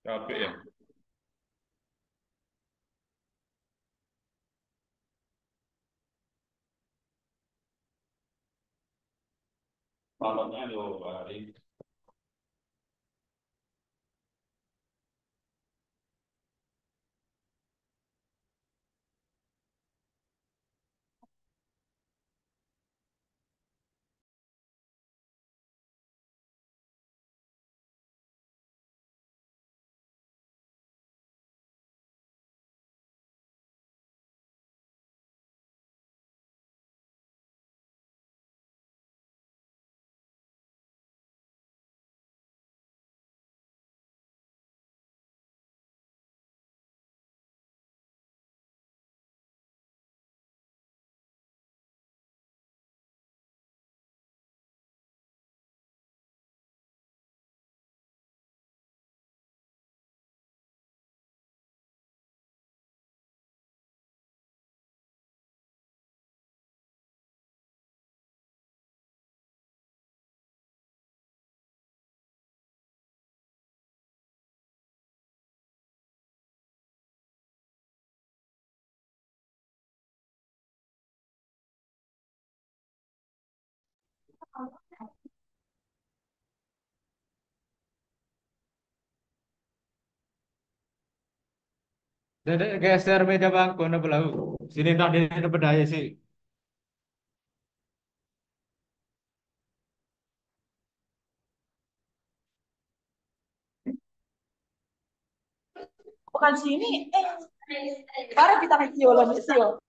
Capek ya. Malamnya 2 hari. Dedek geser meja bangku na belau. Sini nak di berdaya sih. Bukan sini. Parah kita kecil lah kecil.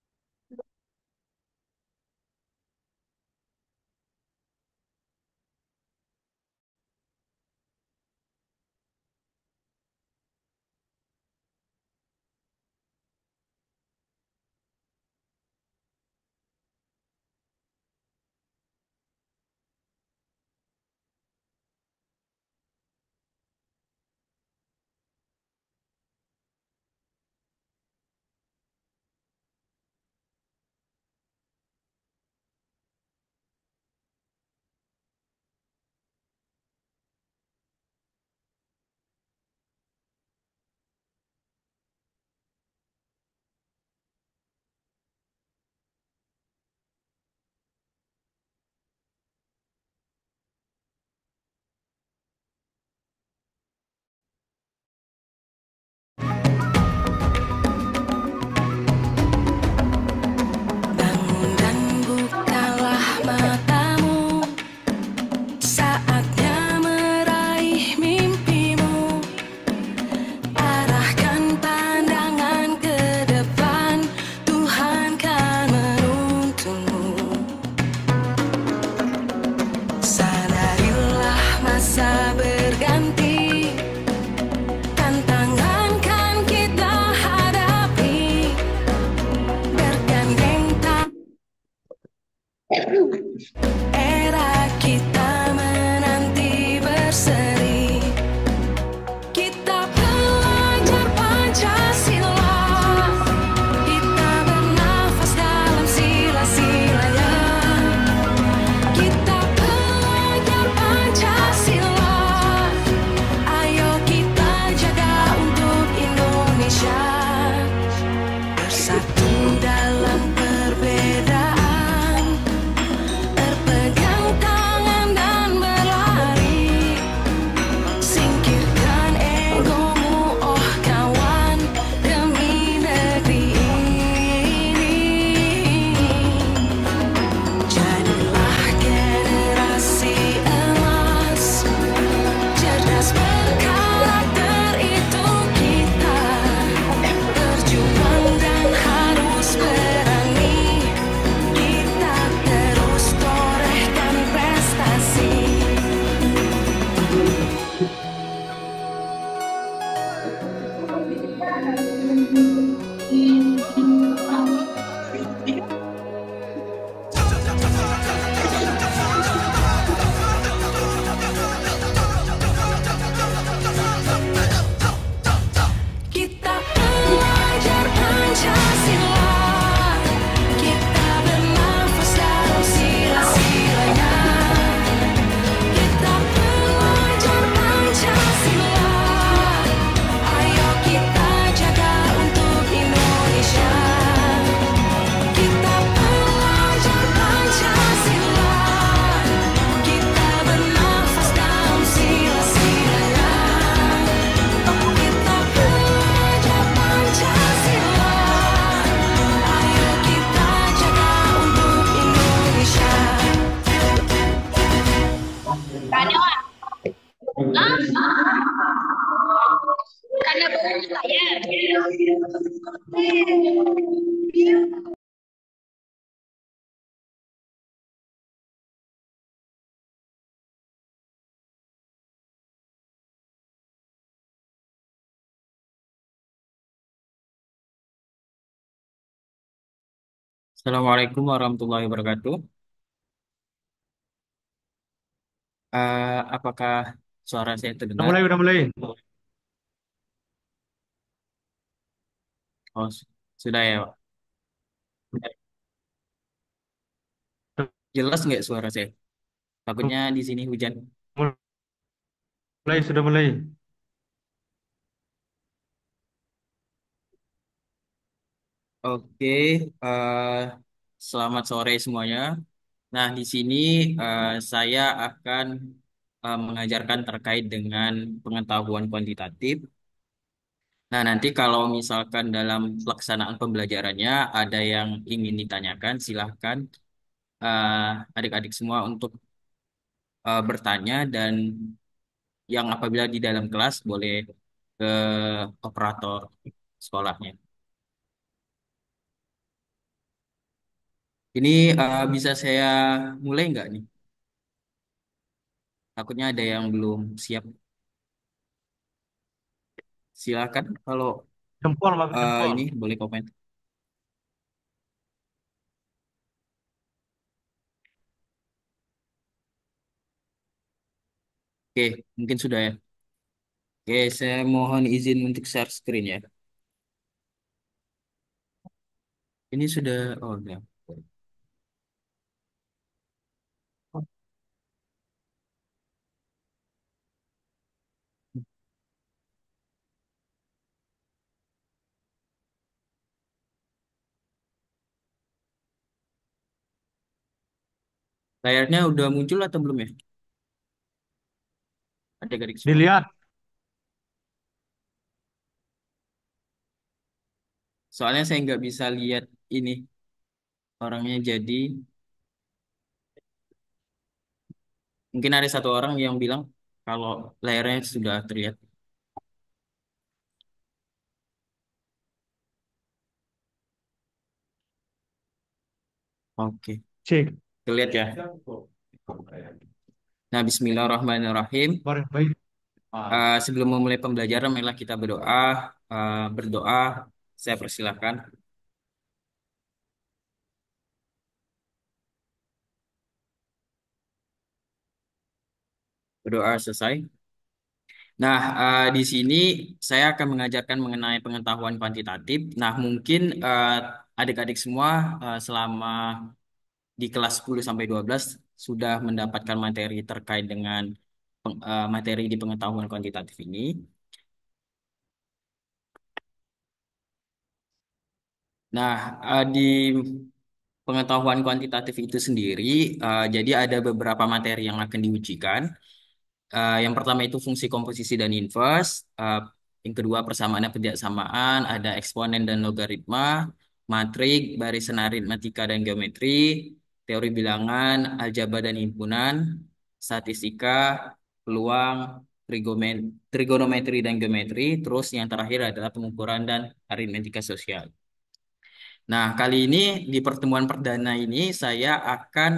Karena baru saya. Assalamualaikum warahmatullahi wabarakatuh. Apakah suara saya Udah terdengar? mulai, udah mulai. Oh, sudah ya, Pak. Jelas nggak suara saya? Takutnya di sini hujan. Mulai, sudah mulai. Oke, eh, selamat sore semuanya. Nah, di sini saya akan mengajarkan terkait dengan pengetahuan kuantitatif. Nah, nanti kalau misalkan dalam pelaksanaan pembelajarannya ada yang ingin ditanyakan, silahkan adik-adik semua untuk bertanya dan yang apabila di dalam kelas boleh ke operator sekolahnya. Ini bisa saya mulai nggak nih? Takutnya ada yang belum siap. Silakan kalau Jempol, pakai jempol. ini boleh komen. Oke, mungkin sudah ya. Oke, saya mohon izin untuk share screen ya. Ini sudah, oh udah. Layarnya udah muncul atau belum ya? Adik-adik semua. Dilihat. Soalnya saya nggak bisa lihat ini orangnya jadi mungkin ada satu orang yang bilang kalau layarnya sudah terlihat. Oke, Cek. terlihat ya. Nah, Bismillahirrahmanirrahim. Baik. Sebelum memulai pembelajaran, marilah kita berdoa. Berdoa, saya persilahkan. Berdoa selesai. Nah, di sini saya akan mengajarkan mengenai pengetahuan kuantitatif. Nah, mungkin adik-adik semua selama di kelas 10 sampai 12 sudah mendapatkan materi terkait dengan materi di pengetahuan kuantitatif ini. Nah, di pengetahuan kuantitatif itu sendiri, jadi ada beberapa materi yang akan diujikan. Yang pertama itu fungsi komposisi dan inverse. Yang kedua persamaan dan ketidaksamaan, ada eksponen dan logaritma, matrik, barisan aritmatika dan geometri, teori bilangan, aljabar dan himpunan, statistika, peluang, trigonometri dan geometri, terus yang terakhir adalah pengukuran dan aritmetika sosial. Nah, kali ini di pertemuan perdana ini saya akan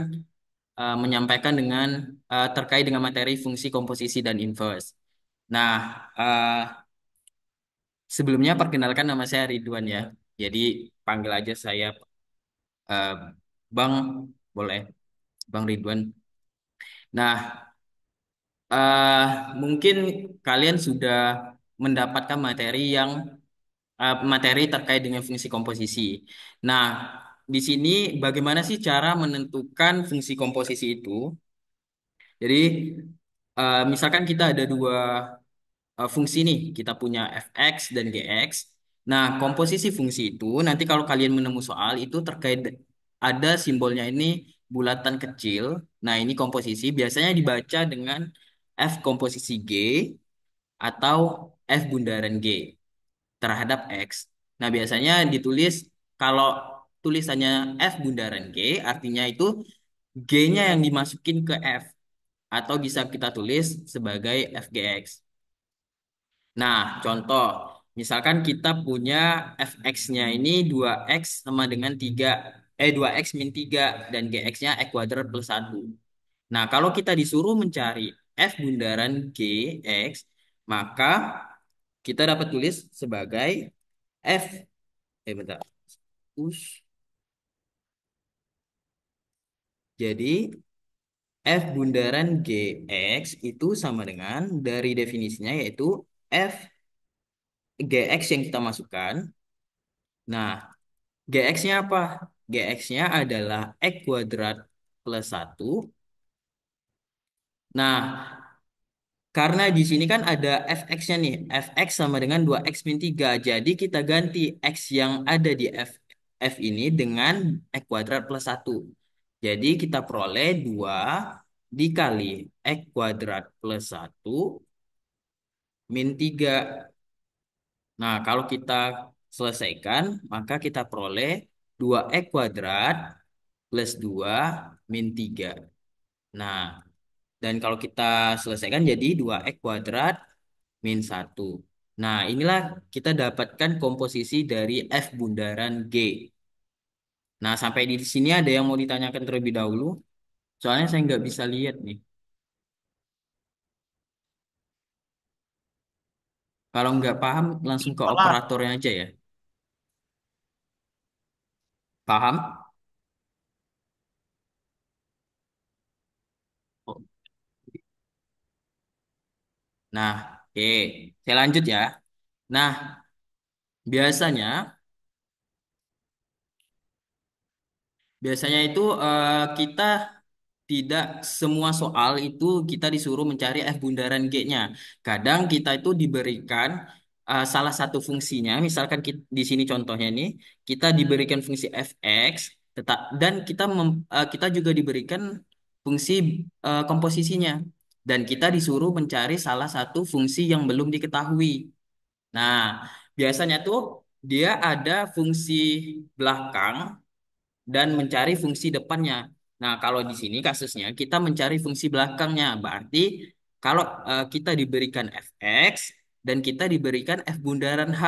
menyampaikan dengan terkait dengan materi fungsi komposisi dan inverse. Nah, eh, sebelumnya perkenalkan nama saya Ridwan ya. Jadi panggil aja saya eh, Bang, boleh Bang Ridwan. Nah, eh, mungkin kalian sudah mendapatkan materi terkait dengan fungsi komposisi. Nah, di sini bagaimana sih cara menentukan fungsi komposisi itu? Jadi, misalkan kita ada dua fungsi nih, kita punya fx dan gx. Nah, komposisi fungsi itu nanti kalau kalian menemu soal itu terkait ada simbolnya ini bulatan kecil. Nah, ini komposisi biasanya dibaca dengan f komposisi g atau f bundaran g terhadap x. Nah, biasanya ditulis kalau tulisannya f bundaran g artinya itu g-nya yang dimasukin ke f. atau bisa kita tulis sebagai fgx. Nah, contoh, misalkan kita punya fx-nya ini 2x sama dengan 3, 2x min 3, dan gx-nya x kuadrat plus 1. Nah, kalau kita disuruh mencari f bundaran gx, maka kita dapat tulis sebagai f, bentar. Us. Jadi, f bundaran gx itu sama dengan dari definisinya yaitu f gx yang kita masukkan. Nah, gx-nya apa? Gx-nya adalah x kuadrat plus 1. Nah, karena di sini kan ada fx-nya nih. Fx sama dengan 2x min 3. Jadi kita ganti x yang ada di f ini dengan x kuadrat plus 1. Jadi kita peroleh 2 dikali x kuadrat plus 1 min 3. Nah, kalau kita selesaikan, maka kita peroleh 2x kuadrat plus 2 min 3. Nah, dan kalau kita selesaikan jadi 2x kuadrat min 1. Nah, inilah kita dapatkan komposisi dari F bundaran G. Nah, sampai di sini ada yang mau ditanyakan terlebih dahulu. Soalnya saya nggak bisa lihat nih. Kalau nggak paham, langsung ke Salah. operatornya aja ya. Paham? Oh, nah, oke. Saya lanjut ya. Nah, biasanya biasanya itu kita tidak semua soal itu kita disuruh mencari F bundaran G-nya. Kadang kita itu diberikan salah satu fungsinya, misalkan di sini contohnya nih, kita diberikan fungsi fx, dan kita juga diberikan fungsi komposisinya, dan kita disuruh mencari salah satu fungsi yang belum diketahui. Nah, biasanya tuh dia ada fungsi belakang dan mencari fungsi depannya. Nah, kalau di sini kasusnya kita mencari fungsi belakangnya, berarti kalau kita diberikan fx dan kita diberikan f bundaran h.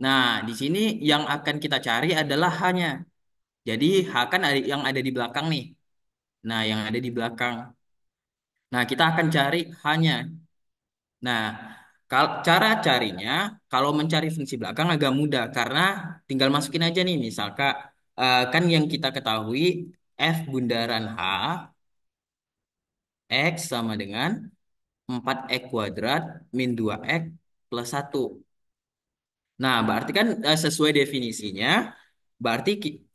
Nah, di sini yang akan kita cari adalah h-nya. Jadi h kan yang ada di belakang nih. Nah, yang ada di belakang. Nah, kita akan cari h-nya. Nah, kalau cara carinya, kalau mencari fungsi belakang agak mudah karena tinggal masukin aja nih, misalkan kan yang kita ketahui f bundaran h x sama dengan 4x kuadrat min 2x plus 1. Nah, berarti kan sesuai definisinya, berarti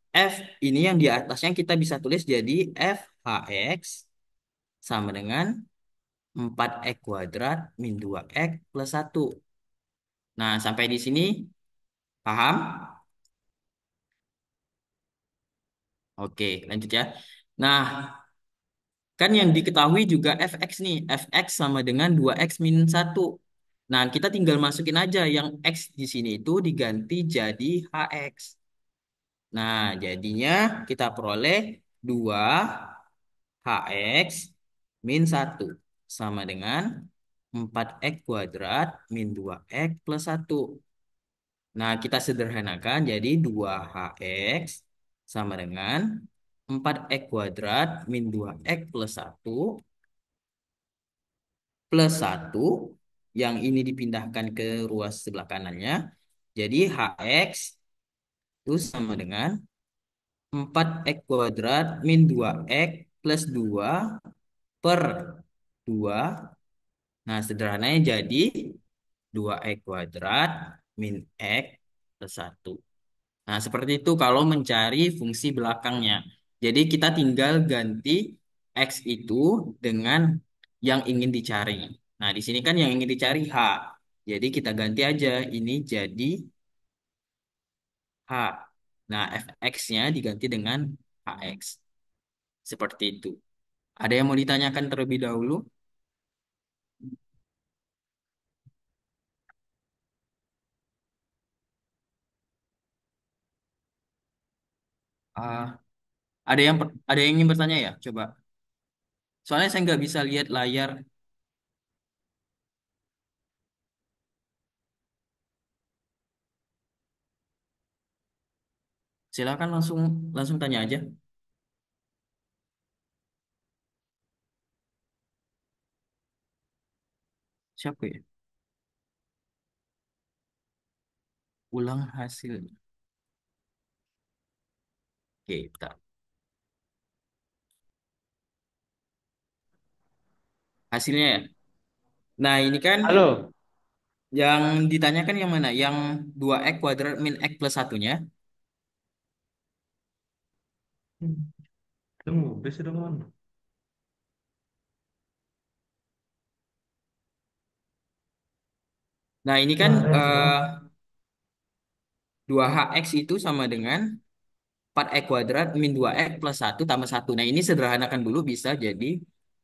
f ini yang di atasnya kita bisa tulis jadi f hx sama dengan 4x kuadrat min 2x plus 1. Nah, sampai di sini paham? Oke, lanjut ya. Nah, kan yang diketahui juga fx nih. Fx sama dengan 2x min 1. Nah, kita tinggal masukin aja yang x di sini itu diganti jadi hx. Nah, jadinya kita peroleh 2 hx min 1 sama dengan 4x kuadrat min 2x plus 1. Nah, kita sederhanakan jadi 2hx sama dengan 4x kuadrat min 2x plus 1 plus 1 yang ini dipindahkan ke ruas sebelah kanannya. Jadi hx itu sama dengan 4x kuadrat min 2x plus 2 per 2. Nah, sederhananya jadi 2x kuadrat min x plus 1. Nah, seperti itu kalau mencari fungsi belakangnya. Jadi kita tinggal ganti X itu dengan yang ingin dicari. Nah, di sini kan yang ingin dicari H. Jadi kita ganti aja ini jadi H. Nah, fx-nya diganti dengan hx. Seperti itu. Ada yang mau ditanyakan terlebih dahulu? Ah, ada yang ingin bertanya ya? Coba. Soalnya saya nggak bisa lihat layar. Silakan langsung langsung tanya aja. Siapa ya? Ulang hasil. Oke, bentar. Hasilnya ya. Nah, ini kan Halo. yang ditanyakan yang mana? Yang 2x kuadrat min x plus satunya. Tunggu, udah sudah mana? Nah, ini kan Wah, sudah mana? 2hx itu sama dengan 4x kuadrat min 2x plus satu tambah satu. Nah, ini sederhanakan dulu bisa jadi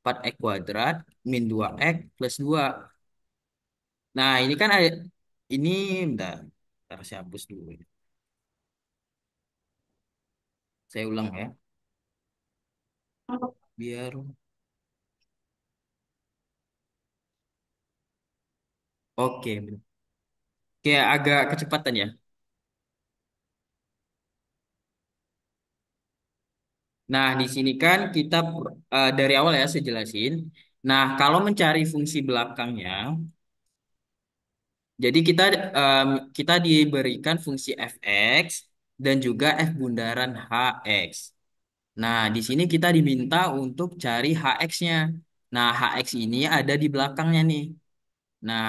4x kuadrat min 2x plus 2. Nah, ini kan ada, ini bentar, bentar saya hapus dulu. Saya ulang ya, biar oke. Kayak agak kecepatan ya. Nah, di sini kan kita dari awal ya saya jelasin. Nah, kalau mencari fungsi belakangnya, jadi kita diberikan fungsi fx dan juga f bundaran hx. Nah, di sini kita diminta untuk cari hx-nya. Nah, hx ini ada di belakangnya nih. Nah,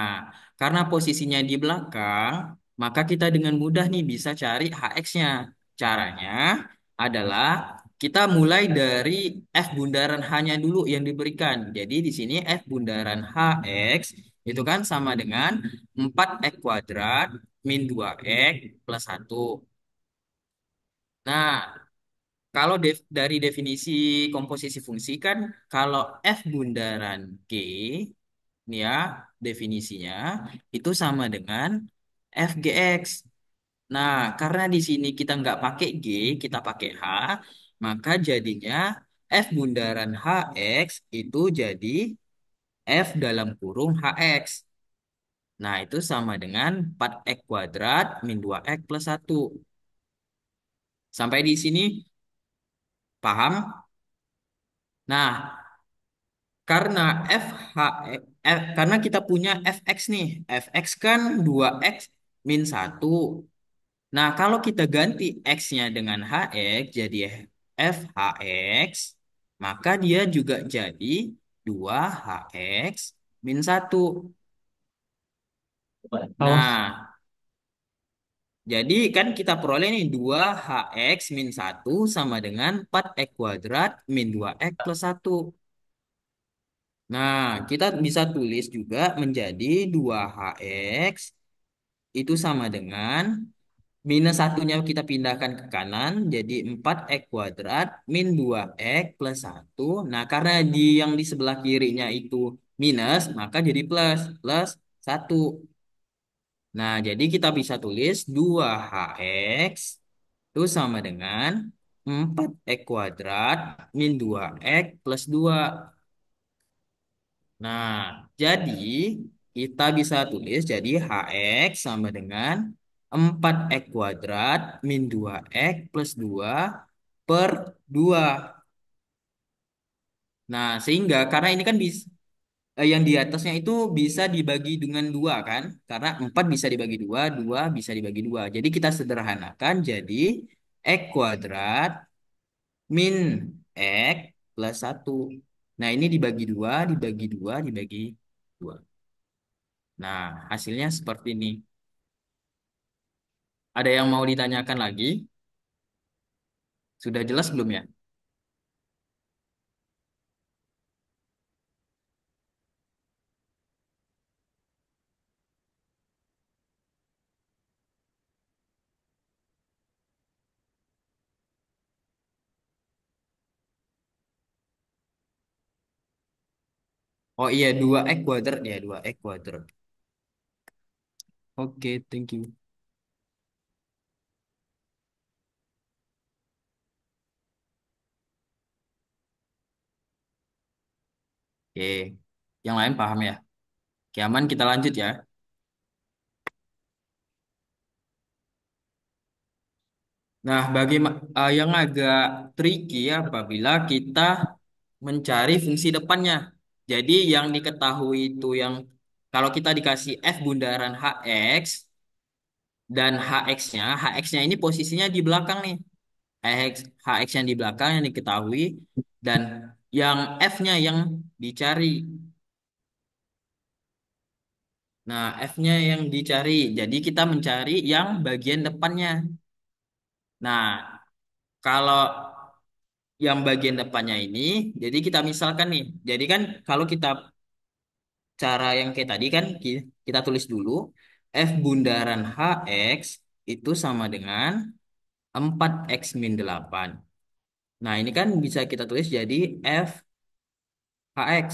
karena posisinya di belakang, maka kita dengan mudah nih bisa cari hx-nya. Caranya adalah kita mulai dari f bundaran h-nya dulu yang diberikan. Jadi di sini f bundaran hx itu kan sama dengan 4x kuadrat min 2x plus 1. Nah, kalau dari definisi komposisi fungsi kan kalau f bundaran g ini ya definisinya itu sama dengan fgx. Nah, karena di sini kita nggak pakai g, kita pakai h, maka jadinya f bundaran hx itu jadi f dalam kurung hx. Nah, itu sama dengan 4x kuadrat min 2x plus 1. Sampai di sini paham? Nah, karena karena kita punya fx nih. Fx kan 2x min 1. Nah, kalau kita ganti x-nya dengan hx jadi fhx, maka dia juga jadi 2hx min 1. Awas. Nah, jadi kan kita peroleh nih 2hx min 1 sama dengan 4x kuadrat min 2x plus 1. Nah, kita bisa tulis juga menjadi 2hx itu sama dengan minus satunya kita pindahkan ke kanan jadi 4x kuadrat min 2x plus 1. Nah, karena yang di sebelah kirinya itu minus, maka jadi plus, plus 1. Nah, jadi kita bisa tulis 2hx itu sama dengan 4x kuadrat min 2x plus 2. Nah, jadi kita bisa tulis jadi hx sama dengan 4x kuadrat min 2x plus 2 per 2. Nah, sehingga karena ini kan bisa yang di atasnya itu bisa dibagi dengan 2 kan? Karena 4 bisa dibagi 2, 2 bisa dibagi 2. Jadi kita sederhanakan jadi x kuadrat min x plus 1. Nah, ini dibagi 2, dibagi 2, dibagi 2. Nah, hasilnya seperti ini. Ada yang mau ditanyakan lagi? Sudah jelas belum ya? Oh iya, 2x kuadrat ya, 2x kuadrat. Oke, thank you. Oke, yang lain paham ya? Oke, aman kita lanjut ya. Nah, yang agak tricky apabila kita mencari fungsi depannya. Jadi yang diketahui itu yang kalau kita dikasih f bundaran hx dan hx-nya ini posisinya di belakang nih. Hx yang di belakang yang diketahui dan yang f-nya yang dicari. Nah, f-nya yang dicari. Jadi kita mencari yang bagian depannya. Nah, kalau yang bagian depannya ini, jadi kita misalkan nih. Jadi kan kalau kita cara yang kayak tadi kan kita tulis dulu f bundaran hx itu sama dengan 4x min 8. Nah, ini kan bisa kita tulis jadi f hx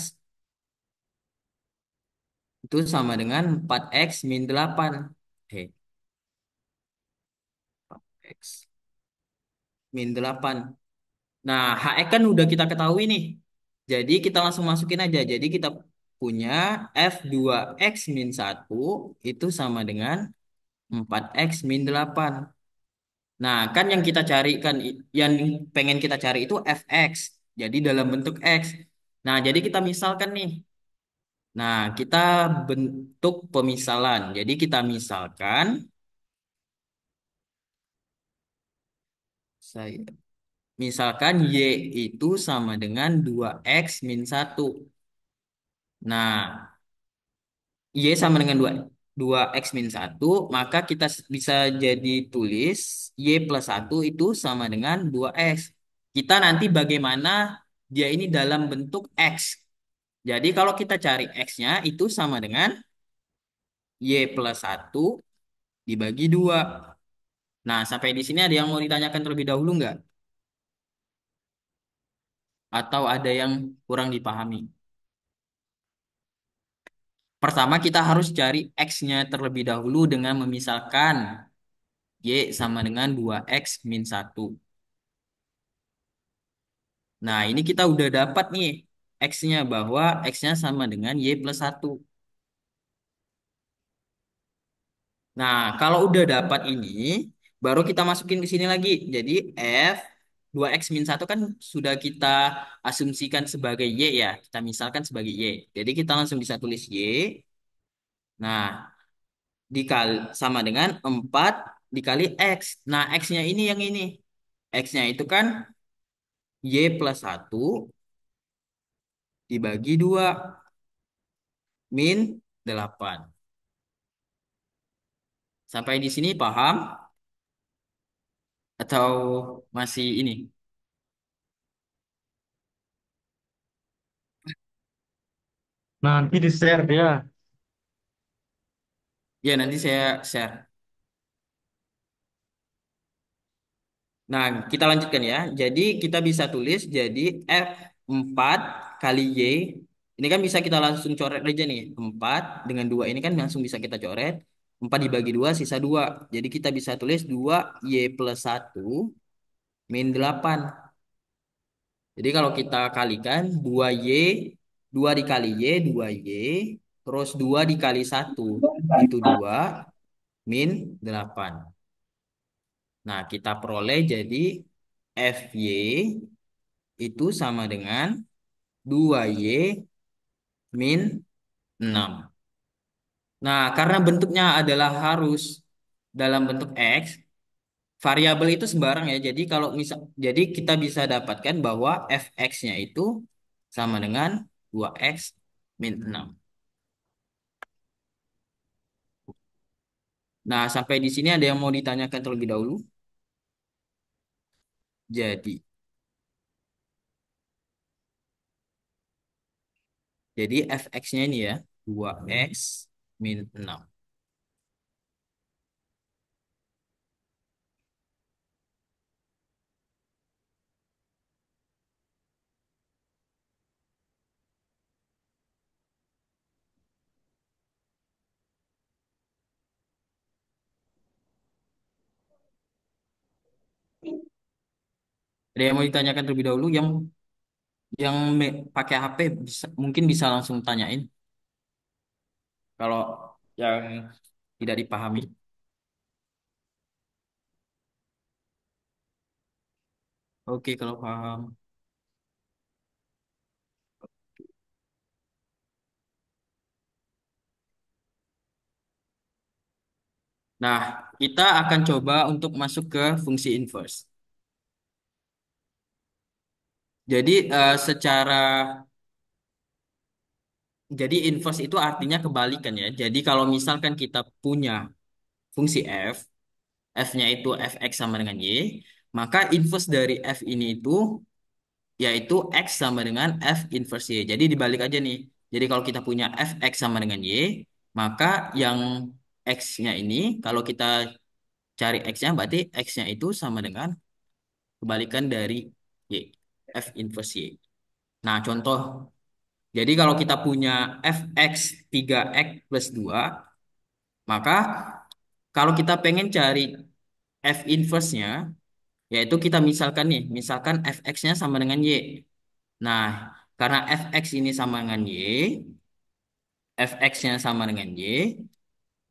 itu sama dengan 4x min 8. Eh, x min 8. Nah, hx kan udah kita ketahui nih. Jadi kita langsung masukin aja. Jadi kita punya f 2x min 1 itu sama dengan 4x min 8. Nah, kan yang kita cari kan yang pengen kita cari itu fx. Jadi dalam bentuk x. Nah, jadi kita misalkan nih. Nah, kita bentuk pemisalan. Jadi kita misalkan saya misalkan y itu sama dengan 2x min 1. Nah, y sama dengan dua x min satu, maka kita bisa jadi tulis y plus satu itu sama dengan 2x. Kita nanti bagaimana dia ini dalam bentuk x. Jadi kalau kita cari x-nya itu sama dengan y plus satu dibagi 2. Nah, sampai di sini ada yang mau ditanyakan terlebih dahulu nggak? Atau ada yang kurang dipahami? Pertama, kita harus cari x-nya terlebih dahulu dengan memisahkan y sama dengan 2x min satu. Nah, ini kita udah dapat nih x-nya bahwa x-nya sama dengan y plus satu. Nah, kalau udah dapat ini, baru kita masukin ke sini lagi. Jadi f 2x min satu kan sudah kita asumsikan sebagai y ya. Kita misalkan sebagai y. Jadi kita langsung bisa tulis y. Nah, dikali sama dengan 4 dikali x. Nah, x-nya ini yang ini. X-nya itu kan y plus satu dibagi 2 min 8. Sampai di sini paham atau masih ini? Nanti di share dia. Ya, nanti saya share. Nah, kita lanjutkan ya. Jadi kita bisa tulis jadi F4 kali Y. Ini kan bisa kita langsung coret aja nih. 4 dengan 2 ini kan langsung bisa kita coret. 4 dibagi 2 sisa 2. Jadi kita bisa tulis 2Y plus satu min 8. Jadi kalau kita kalikan 2Y, 2 dikali Y, 2Y, terus 2 dikali satu itu 2 min 8. Nah, kita peroleh jadi FY itu sama dengan 2Y min 6. Nah, karena bentuknya adalah harus dalam bentuk X, variabel itu sembarang ya. Jadi kalau misal jadi kita bisa dapatkan bahwa fx-nya itu sama dengan 2x min 6. Nah, sampai di sini ada yang mau ditanyakan terlebih dahulu. Jadi, jadi fx-nya ini ya 2x min 6. Ada yang mau ditanyakan terlebih dahulu yang Yang pakai HP bisa, mungkin bisa langsung tanyain kalau yang tidak dipahami. Oke, kalau paham. Nah, kita akan coba untuk masuk ke fungsi inverse. Jadi jadi inverse itu artinya kebalikan ya. Jadi kalau misalkan kita punya fungsi f, f-nya itu fx sama dengan y, maka inverse dari f ini itu yaitu x sama dengan f inverse y. Jadi dibalik aja nih. Jadi kalau kita punya fx sama dengan y, maka yang x-nya ini kalau kita cari x-nya berarti x-nya itu sama dengan kebalikan dari y, f inverse y. Nah, contoh. Jadi kalau kita punya fx 3x plus 2, maka kalau kita pengen cari f inverse-nya, yaitu kita misalkan nih, misalkan fx-nya sama dengan y. Nah, karena fx ini sama dengan y, fx-nya sama dengan y,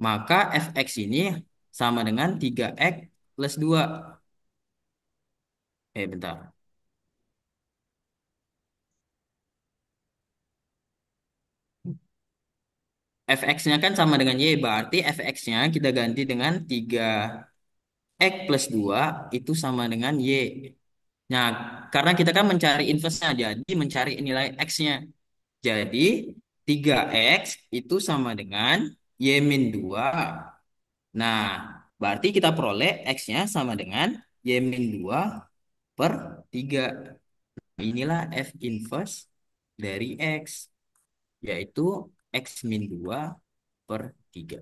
maka fx ini sama dengan 3x plus 2. Bentar. Fx-nya kan sama dengan y, berarti fx-nya kita ganti dengan 3x plus 2 itu sama dengan y. Nah, karena kita kan mencari inverse-nya, jadi mencari nilai x-nya. Jadi 3x itu sama dengan y min 2. Nah, berarti kita peroleh x-nya sama dengan y min 2 per 3. Inilah f inverse dari x, yaitu x min 2 per 3.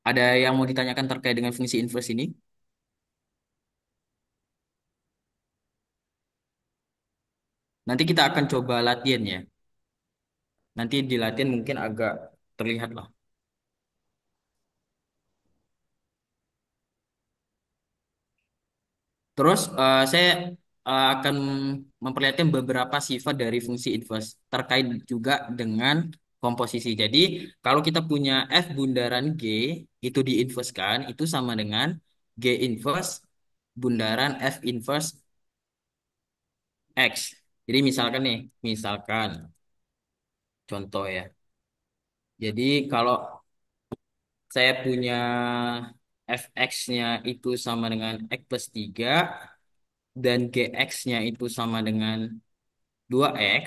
Ada yang mau ditanyakan terkait dengan fungsi inverse ini? Nanti kita akan coba latihan ya. Nanti di latihan mungkin agak terlihat lah. Terus saya akan memperlihatkan beberapa sifat dari fungsi inverse terkait juga dengan komposisi. Jadi kalau kita punya F bundaran G itu diinverskan itu sama dengan G inverse bundaran F inverse X. Jadi misalkan nih, misalkan contoh ya. Jadi kalau saya punya fx-nya itu sama dengan x plus 3 dan gx-nya itu sama dengan 2x.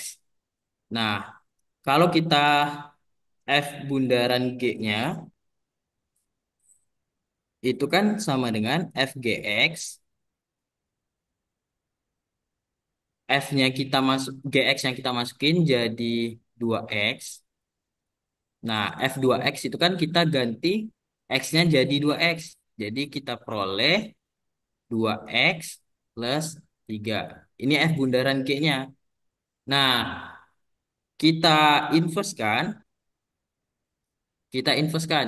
Nah, kalau kita f bundaran g-nya itu kan sama dengan fgx, f-nya kita masuk gx yang kita masukin jadi 2x. Nah, f2x itu kan kita ganti x-nya jadi 2x. Jadi kita peroleh 2x plus 3. Ini f bundaran g-nya. Nah, kita inverse kan? Kita inverse kan?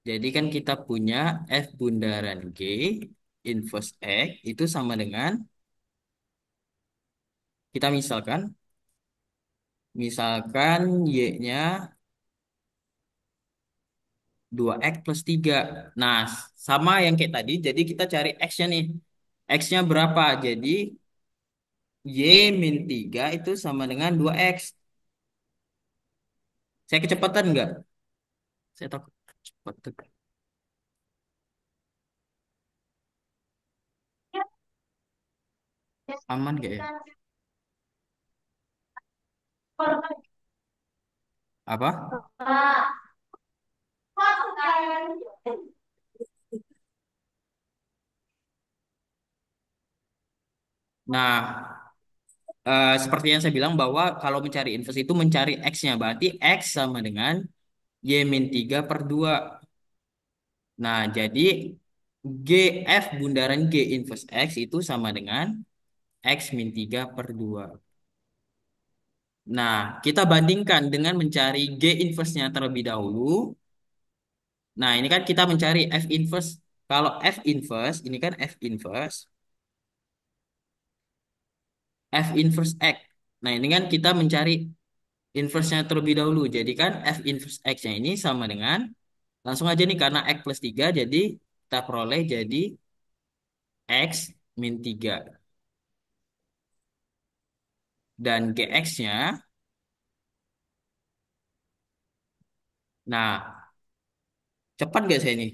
Jadi kan kita punya F bundaran G inverse X itu sama dengan kita misalkan Y-nya 2X plus 3. Nah, sama yang kayak tadi, jadi kita cari X-nya nih. X-nya berapa? Jadi Y min 3 itu sama dengan 2X. Saya kecepatan nggak? Saya takut cepat. Aman nggak ya? Apa? Nah, seperti yang saya bilang bahwa kalau mencari inverse itu mencari X-nya. Berarti X sama dengan Y min 3 per 2. Nah, jadi GF bundaran G inverse X itu sama dengan X min 3 per 2. Nah, kita bandingkan dengan mencari G inverse-nya terlebih dahulu. Nah, ini kan kita mencari F inverse. Kalau F inverse, ini kan F inverse. F inverse X. Nah, ini kan kita mencari inverse-nya terlebih dahulu. Jadi kan F inverse X-nya ini sama dengan, langsung aja nih karena X plus 3, jadi kita peroleh jadi X min 3. Dan GX-nya, nah cepat gak saya ini?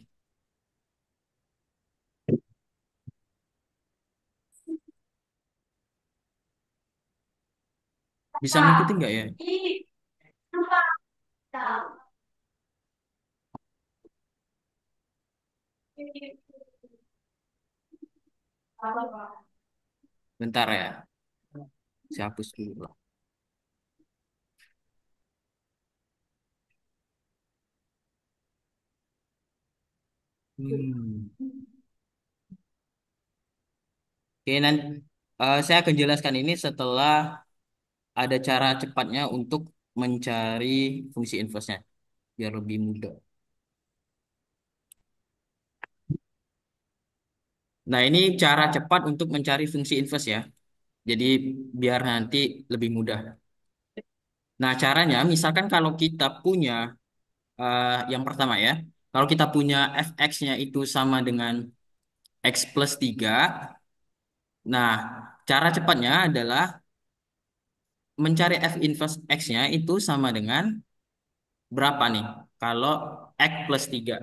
Bisa ngikutin nggak ya? Bentar ya, saya hapus dulu lah. Hmm. Oke, nanti saya akan jelaskan ini setelah ada cara cepatnya untuk mencari fungsi inverse-nya, biar lebih mudah. Nah, ini cara cepat untuk mencari fungsi inverse ya. Jadi biar nanti lebih mudah. Nah, caranya misalkan kalau kita punya yang pertama ya, kalau kita punya fx-nya itu sama dengan x plus 3. Nah, cara cepatnya adalah mencari f inverse x-nya itu sama dengan berapa nih? Kalau x plus 3.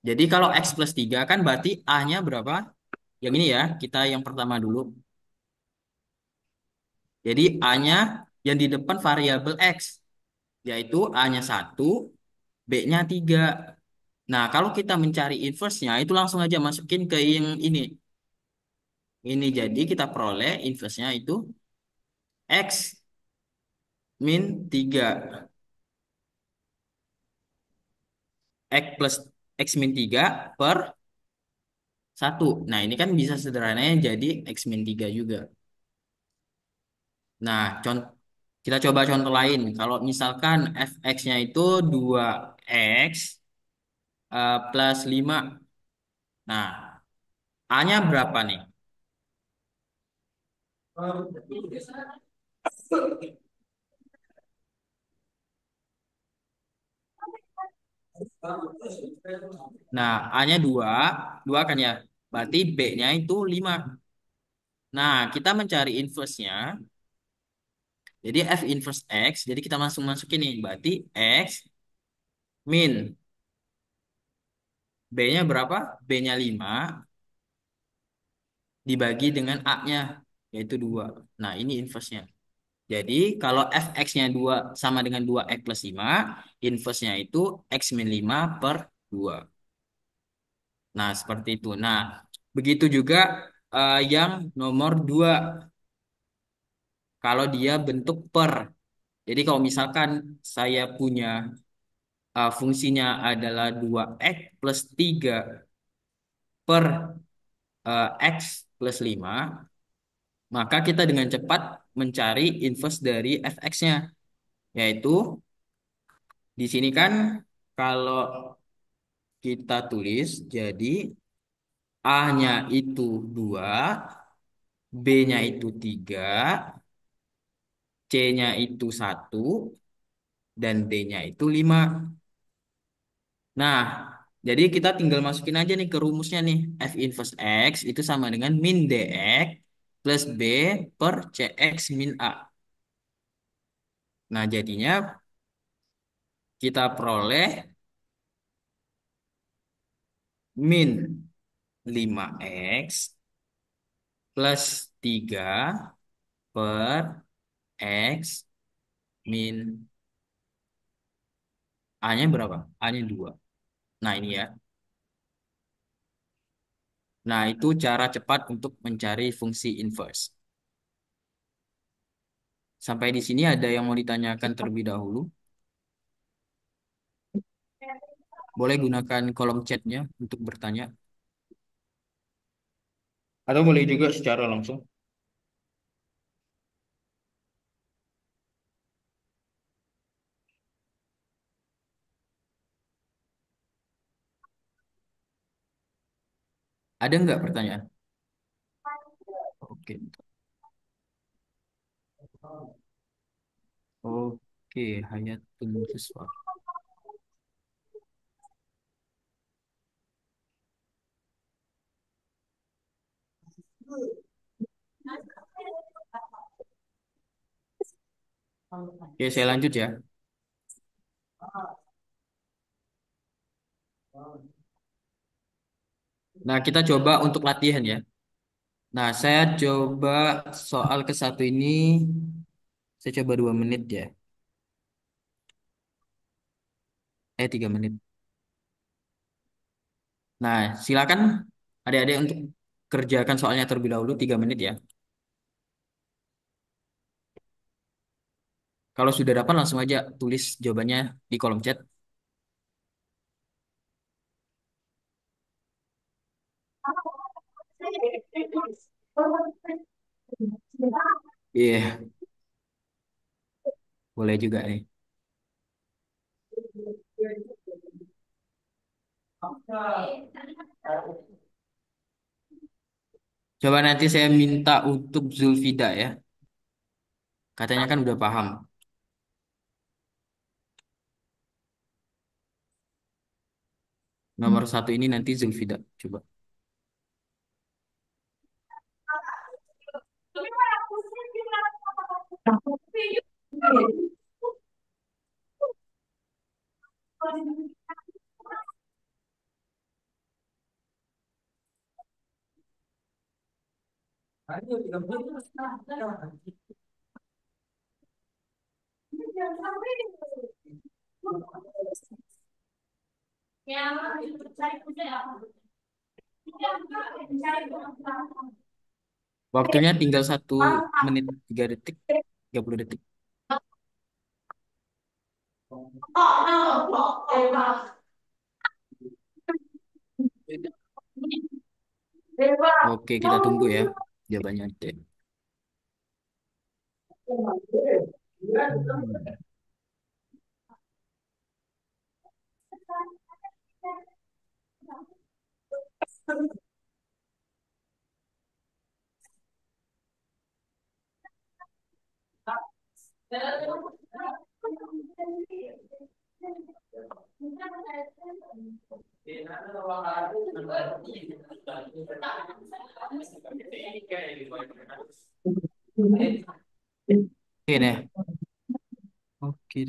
Jadi kalau x plus 3 kan berarti a-nya berapa? Yang ini ya, kita yang pertama dulu. Jadi a-nya yang di depan variabel x, yaitu a-nya 1, b-nya 3. Nah, kalau kita mencari inverse-nya, itu langsung aja masukin ke yang ini. Ini jadi kita peroleh inverse-nya itu x min 3. X plus x min 3 per 1. Nah, ini kan bisa sederhananya jadi x min 3 juga. Nah, kita coba contoh lain. Kalau misalkan fx-nya itu 2x plus 5. Nah, a-nya berapa nih? Nah, a-nya 2, 2 kan ya. Berarti b-nya itu 5. Nah, kita mencari inverse-nya. Jadi f inverse x, jadi kita langsung masukin nih. Berarti x min b-nya berapa? B-nya 5 dibagi dengan a-nya, yaitu 2. Nah, ini inverse-nya. Jadi, kalau fx-nya 2 sama dengan 2x plus 5, inverse-nya itu x min 5 per 2. Nah, seperti itu. Nah, begitu juga yang nomor 2, kalau dia bentuk per. Jadi, kalau misalkan saya punya fungsinya adalah 2x plus 3 per x plus 5, maka kita dengan cepat mencari inverse dari fx-nya. Yaitu di sini kan kalau kita tulis jadi A-nya itu 2, B-nya itu 3, C-nya itu 1, dan D-nya itu 5. Nah, jadi kita tinggal masukin aja nih ke rumusnya nih. F inverse X itu sama dengan min DX plus B per CX min A. Nah, jadinya kita peroleh min 5X plus 3 per X min A-nya berapa? A-nya 2. Nah, ini ya. Nah, itu cara cepat untuk mencari fungsi inverse. Sampai di sini ada yang mau ditanyakan terlebih dahulu. Boleh gunakan kolom chatnya untuk bertanya. Atau boleh juga secara langsung. Ada nggak pertanyaan? Oke. Oke, Hayatun Siswa. Oke, saya lanjut ya. Nah, kita coba untuk latihan ya. Nah, saya coba soal ke satu ini, saya coba 2 menit ya. 3 menit. Nah, silakan adik-adik untuk kerjakan soalnya terlebih dahulu 3 menit ya. Kalau sudah dapat langsung aja tulis jawabannya di kolom chat. Iya, boleh juga nih. Coba nanti saya minta untuk Zulfida ya. Katanya kan udah paham. Nomor satu ini nanti Zulfida. Coba. Waktunya tinggal 1 menit 3 detik, 30 detik. Oke, kita tunggu ya jawabannya. Dek. Oke deh. Oke.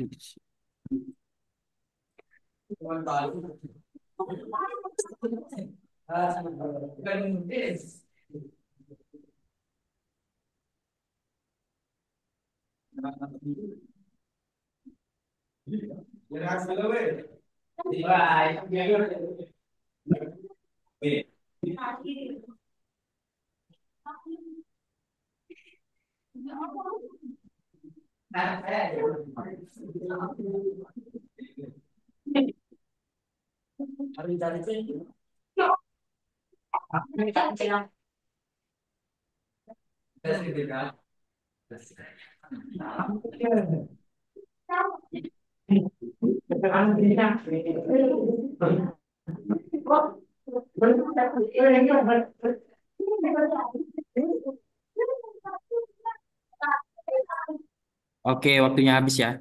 Oke, waktunya habis ya.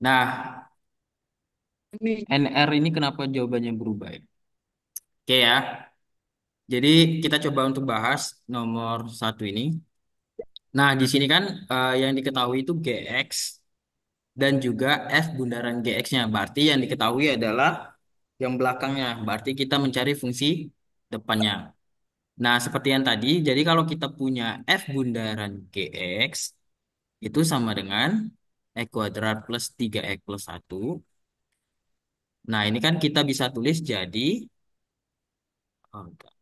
Nah, NR ini kenapa jawabannya berubah ya? Oke ya. Jadi kita coba untuk bahas nomor satu ini. Nah, di sini kan yang diketahui itu GX dan juga F bundaran GX-nya. Berarti yang diketahui adalah yang belakangnya. Berarti kita mencari fungsi depannya. Nah, seperti yang tadi, jadi kalau kita punya F bundaran GX, itu sama dengan E kuadrat plus 3X plus 1. Nah, ini kan kita bisa tulis jadi, oh, enggak.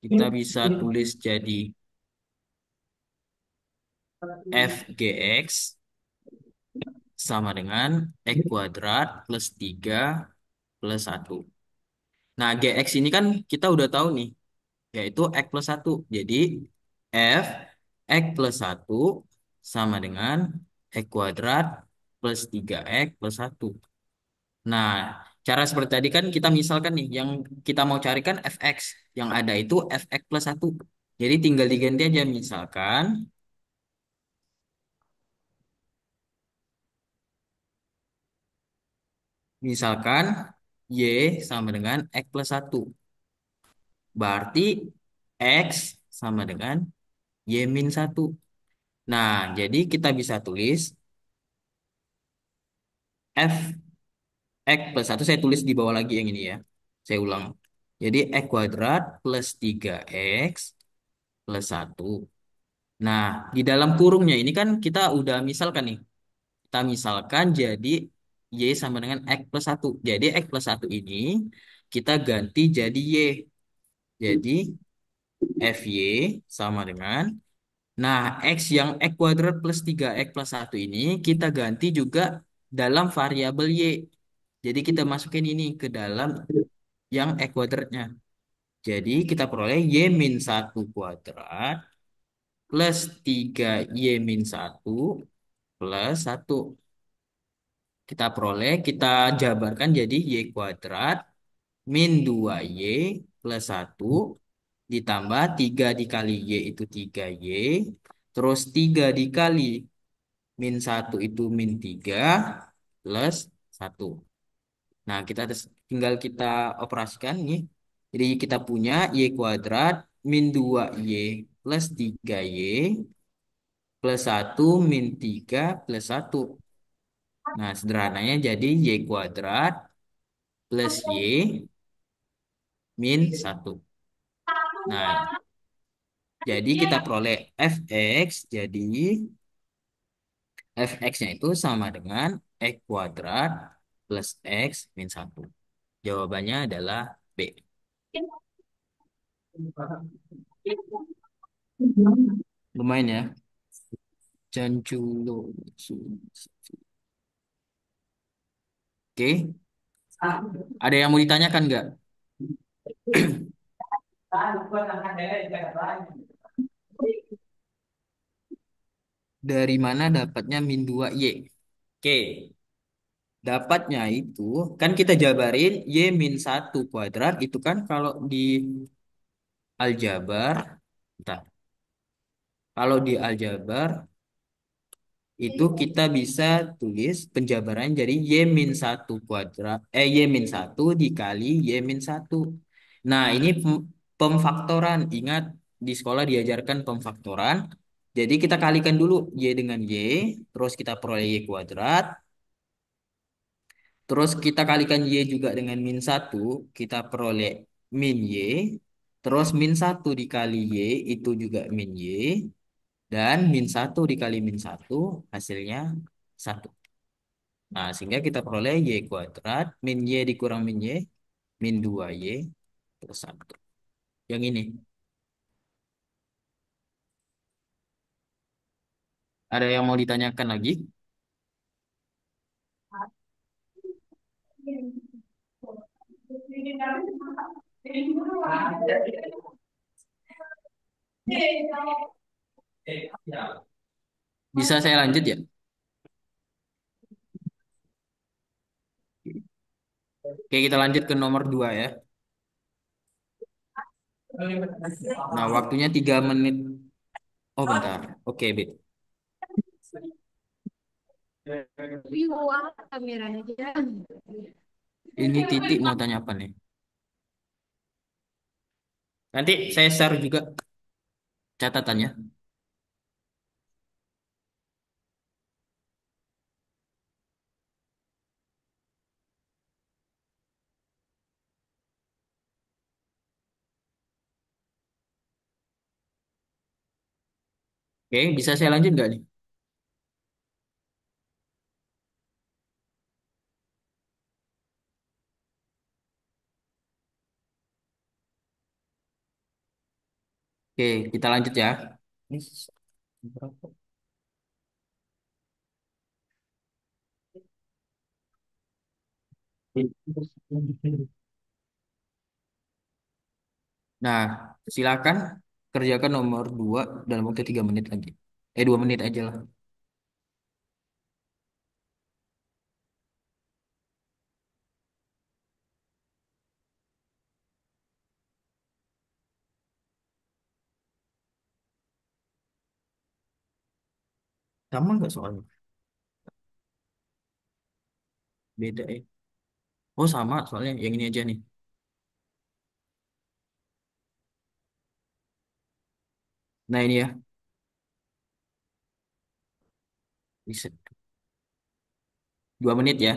Kita bisa tulis jadi FGX sama dengan E kuadrat plus 3 plus 1. Nah, GX ini kan kita udah tahu nih, yaitu X plus 1. Jadi, F X plus 1 sama dengan X kuadrat plus 3X plus 1. Nah, Cara seperti tadi kan kita misalkan nih, yang kita mau carikan fx. Yang ada itu fx plus satu. Jadi tinggal diganti aja misalkan y sama dengan x plus satu. Berarti x sama dengan y min satu. Nah, jadi kita bisa tulis f x plus satu, saya tulis di bawah lagi yang ini ya. Saya ulang. Jadi x kuadrat plus 3x plus satu. Nah, di dalam kurungnya ini kan kita udah misalkan nih. Kita misalkan jadi y sama dengan x plus satu. Jadi x plus satu ini kita ganti jadi y. Jadi fy sama dengan, nah, x yang x kuadrat plus 3x plus satu ini kita ganti juga dalam variabel y. Jadi kita masukin ini ke dalam yang x kuadratnya. Jadi kita peroleh y min satu kuadrat plus 3y min satu plus satu. Kita peroleh, kita jabarkan jadi y kuadrat min 2y plus satu ditambah 3 dikali y itu 3y. Terus 3 dikali min satu itu min 3 plus satu. Nah, tinggal kita operasikan nih. Jadi kita punya y kuadrat min 2y plus 3y plus satu min 3 plus satu. Nah, sederhananya jadi y kuadrat plus y min satu. Nah, jadi kita peroleh fx. Jadi fx-nya itu sama dengan x kuadrat plus x min satu. Jawabannya adalah B. Lumayan ya. Janjulo. Oke, ada yang mau ditanyakan nggak? Dari mana dapatnya min 2y? Oke, dapatnya itu kan kita jabarin y min satu kuadrat itu kan kalau di aljabar, bentar. Kalau di aljabar itu kita bisa tulis penjabaran jadi y min satu kuadrat, y min satu dikali y min satu. Nah, ini pemfaktoran. Ingat, di sekolah diajarkan pemfaktoran. Jadi kita kalikan dulu y dengan y, terus kita peroleh y kuadrat, terus kita kalikan y juga dengan min satu, kita peroleh min y, terus min satu dikali y itu juga min y, dan min satu dikali min satu hasilnya satu. Nah, sehingga kita peroleh y kuadrat min y dikurang min y min 2y plus satu. Yang ini. Ada yang mau ditanyakan lagi? Bisa saya lanjut ya? Oke, kita lanjut ke nomor 2 ya. Nah, waktunya 3 menit. Oh, bentar. Oke, B. Wah, kameranya aja. Ini Titik mau tanya apa nih? Nanti saya share juga catatannya. Oke, bisa saya lanjut nggak nih? Oke, kita lanjut ya. Ini berapa? Nah, silakan kerjakan nomor 2 dalam waktu 3 menit lagi. 2 menit aja lah. Sama nggak soalnya? Beda ya. Oh sama soalnya yang ini aja nih. Nah ini ya. Bisa 2 menit ya.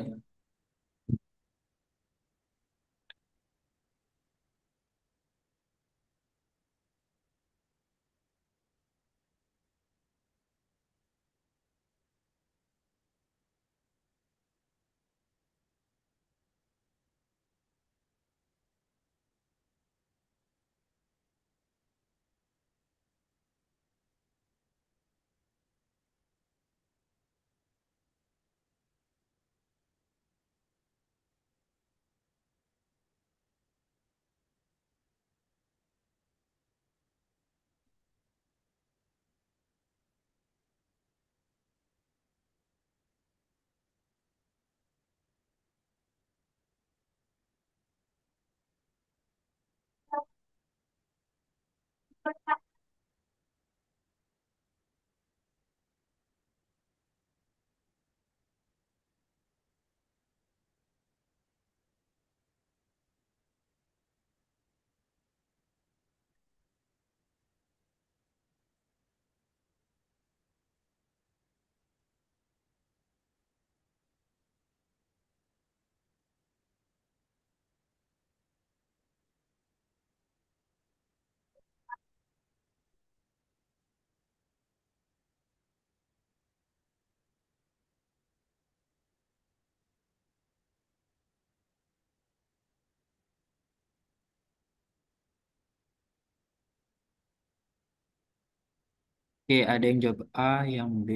Oke, ada yang jawab A, yang B.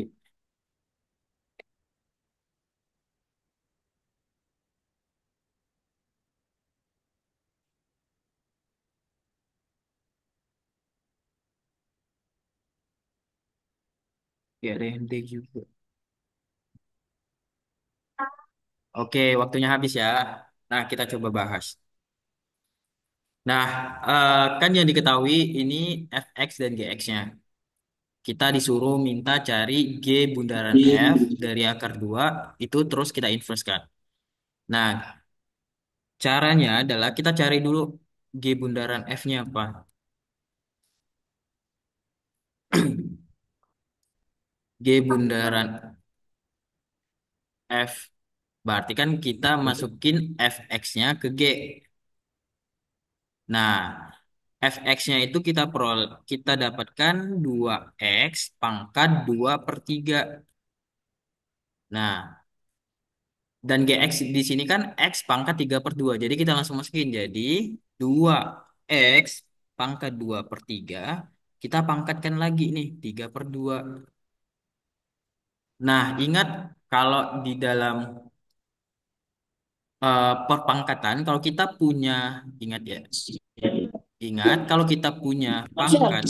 Ya, ada yang D juga. Oke, waktunya habis ya. Nah, kita coba bahas. Nah, kan yang diketahui ini fx dan gx-nya. Kita disuruh minta cari G bundaran F dari akar 2 itu terus kita inversekan. Nah, caranya adalah kita cari dulu G bundaran F-nya apa. G bundaran F. Berarti kan kita masukin fx-nya ke G. Nah, fx-nya itu kita dapatkan 2x pangkat 2/3. Nah, dan gx di sini kan x pangkat 3/2. Jadi kita langsung masukin. Jadi 2x pangkat 2/3. Kita pangkatkan lagi nih 3/2. Nah, ingat kalau di dalam perpangkatan, kalau kita punya, ingat ya, ingat kalau kita punya pangkat,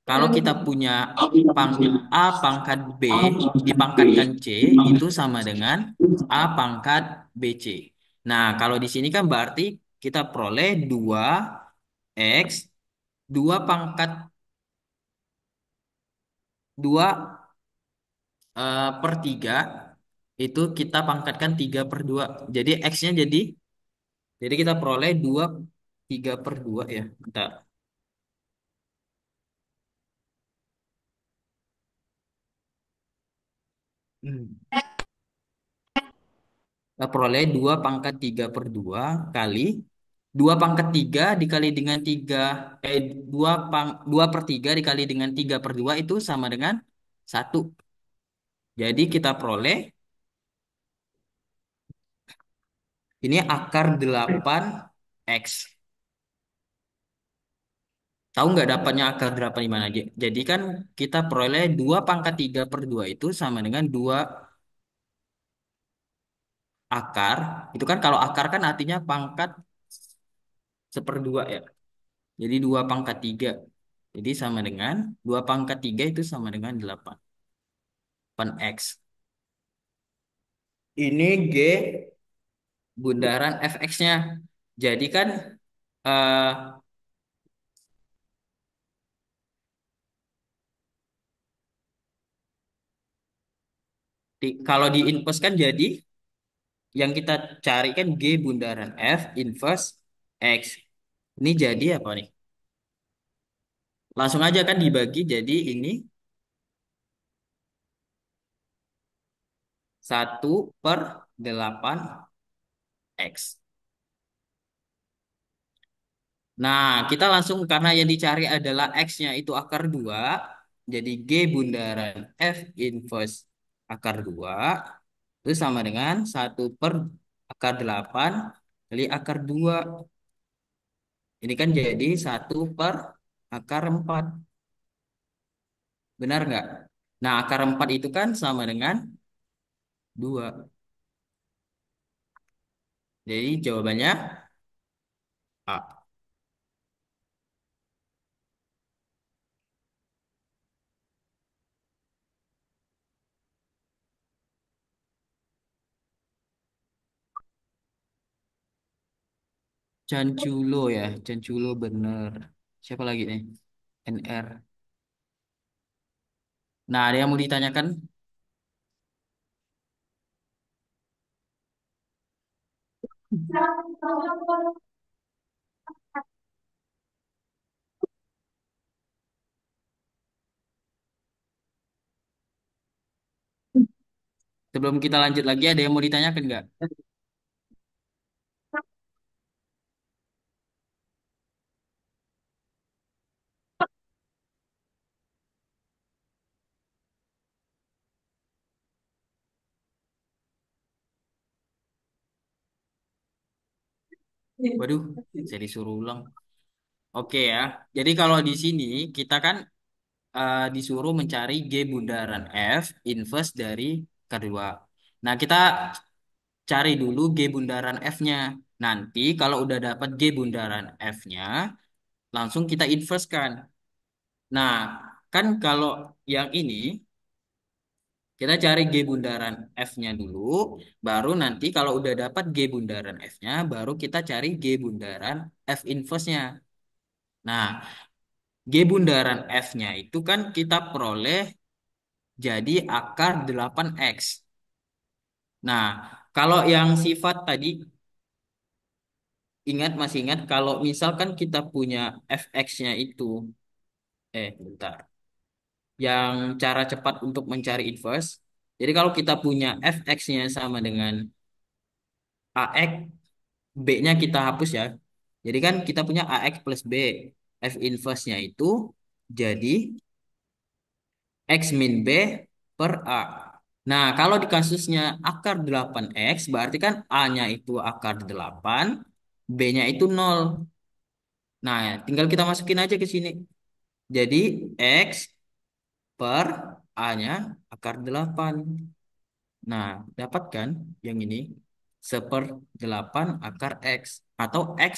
kalau kita punya pang A pangkat B dipangkatkan C itu sama dengan A pangkat BC. Nah, kalau di sini kan berarti kita peroleh 2x 2 pangkat 2/3 itu kita pangkatkan 3/2. Jadi x-nya jadi kita peroleh 3/2 ya. Bentar. Hmm. Kita peroleh 2 pangkat 3/2 kali 2/3 dikali dengan 2/3 dikali dengan 3/2 itu sama dengan 1. Jadi kita peroleh ini akar 8x. Tahu nggak dapatnya akar 8 di mana aja? Jadi kan kita peroleh 2/3/2 itu sama dengan 2 akar. Itu kan kalau akar kan artinya pangkat 1/2 ya. Jadi 2/3. Jadi sama dengan 2/3 itu sama dengan 8. 8x. Ini G bundaran fx-nya. Jadi kan eh, Kalau di inverse kan jadi yang kita cari kan G bundaran F inverse X. Ini jadi apa nih? Langsung aja kan dibagi jadi ini 1/8 X. Nah, kita langsung karena yang dicari adalah X-nya itu akar 2, jadi G bundaran F inverse akar 2 itu sama dengan 1/8 kali akar 2. Ini kan jadi 1/4. Benar nggak? Nah, akar 4 itu kan sama dengan 2. Jadi jawabannya A. Canculo ya, Canculo bener. Siapa lagi nih? NR. Nah, ada yang mau ditanyakan? Sebelum kita lanjut lagi, ada yang mau ditanyakan nggak? Waduh, saya disuruh ulang. Oke ya. Jadi kalau di sini kita kan disuruh mencari G bundaran F inverse dari kedua. Nah, kita cari dulu G bundaran F-nya. Nanti kalau udah dapat G bundaran F-nya, langsung kita inverse kan. Nah, kan kalau yang ini kita cari G bundaran F-nya dulu, baru nanti kalau udah dapat G bundaran F-nya, baru kita cari G bundaran F inverse-nya. Nah, G bundaran F-nya itu kan kita peroleh jadi akar 8X. Nah, kalau yang sifat tadi, masih ingat kalau misalkan kita punya Fx-nya itu, bentar, yang cara cepat untuk mencari inverse. Jadi kalau kita punya Fx-nya sama dengan AX, B-nya kita hapus ya. Jadi kan kita punya AX plus B. F inverse-nya itu jadi X min B per A. Nah, kalau di kasusnya akar 8X, berarti kan A-nya itu akar 8, B-nya itu 0. Nah, tinggal kita masukin aja ke sini. Jadi X per A-nya akar 8. Nah, dapatkan yang ini 1/8 akar X atau X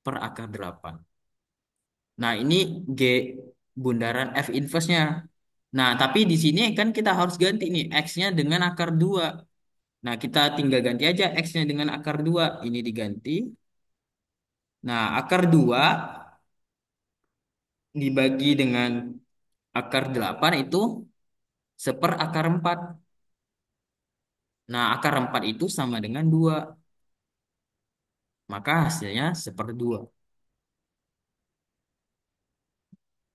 per akar 8. Nah, ini G bundaran F inverse-nya. Nah, tapi di sini kan kita harus ganti nih X-nya dengan akar 2. Nah, kita tinggal ganti aja X-nya dengan akar 2. Ini diganti. Nah, akar 2 dibagi dengan akar 8 itu 1/4. Nah, akar 4 itu sama dengan 2. Maka hasilnya 1/2.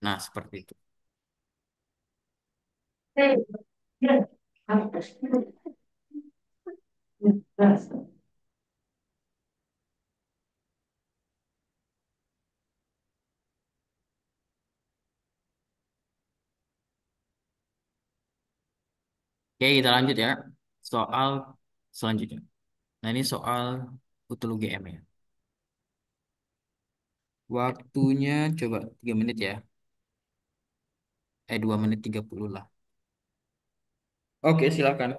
Nah, seperti itu. Oke, kita lanjut ya. Soal selanjutnya. Nah, ini soal Utulu GM ya. Waktunya coba 3 menit ya. 2 menit 30 lah. Oke, silakan.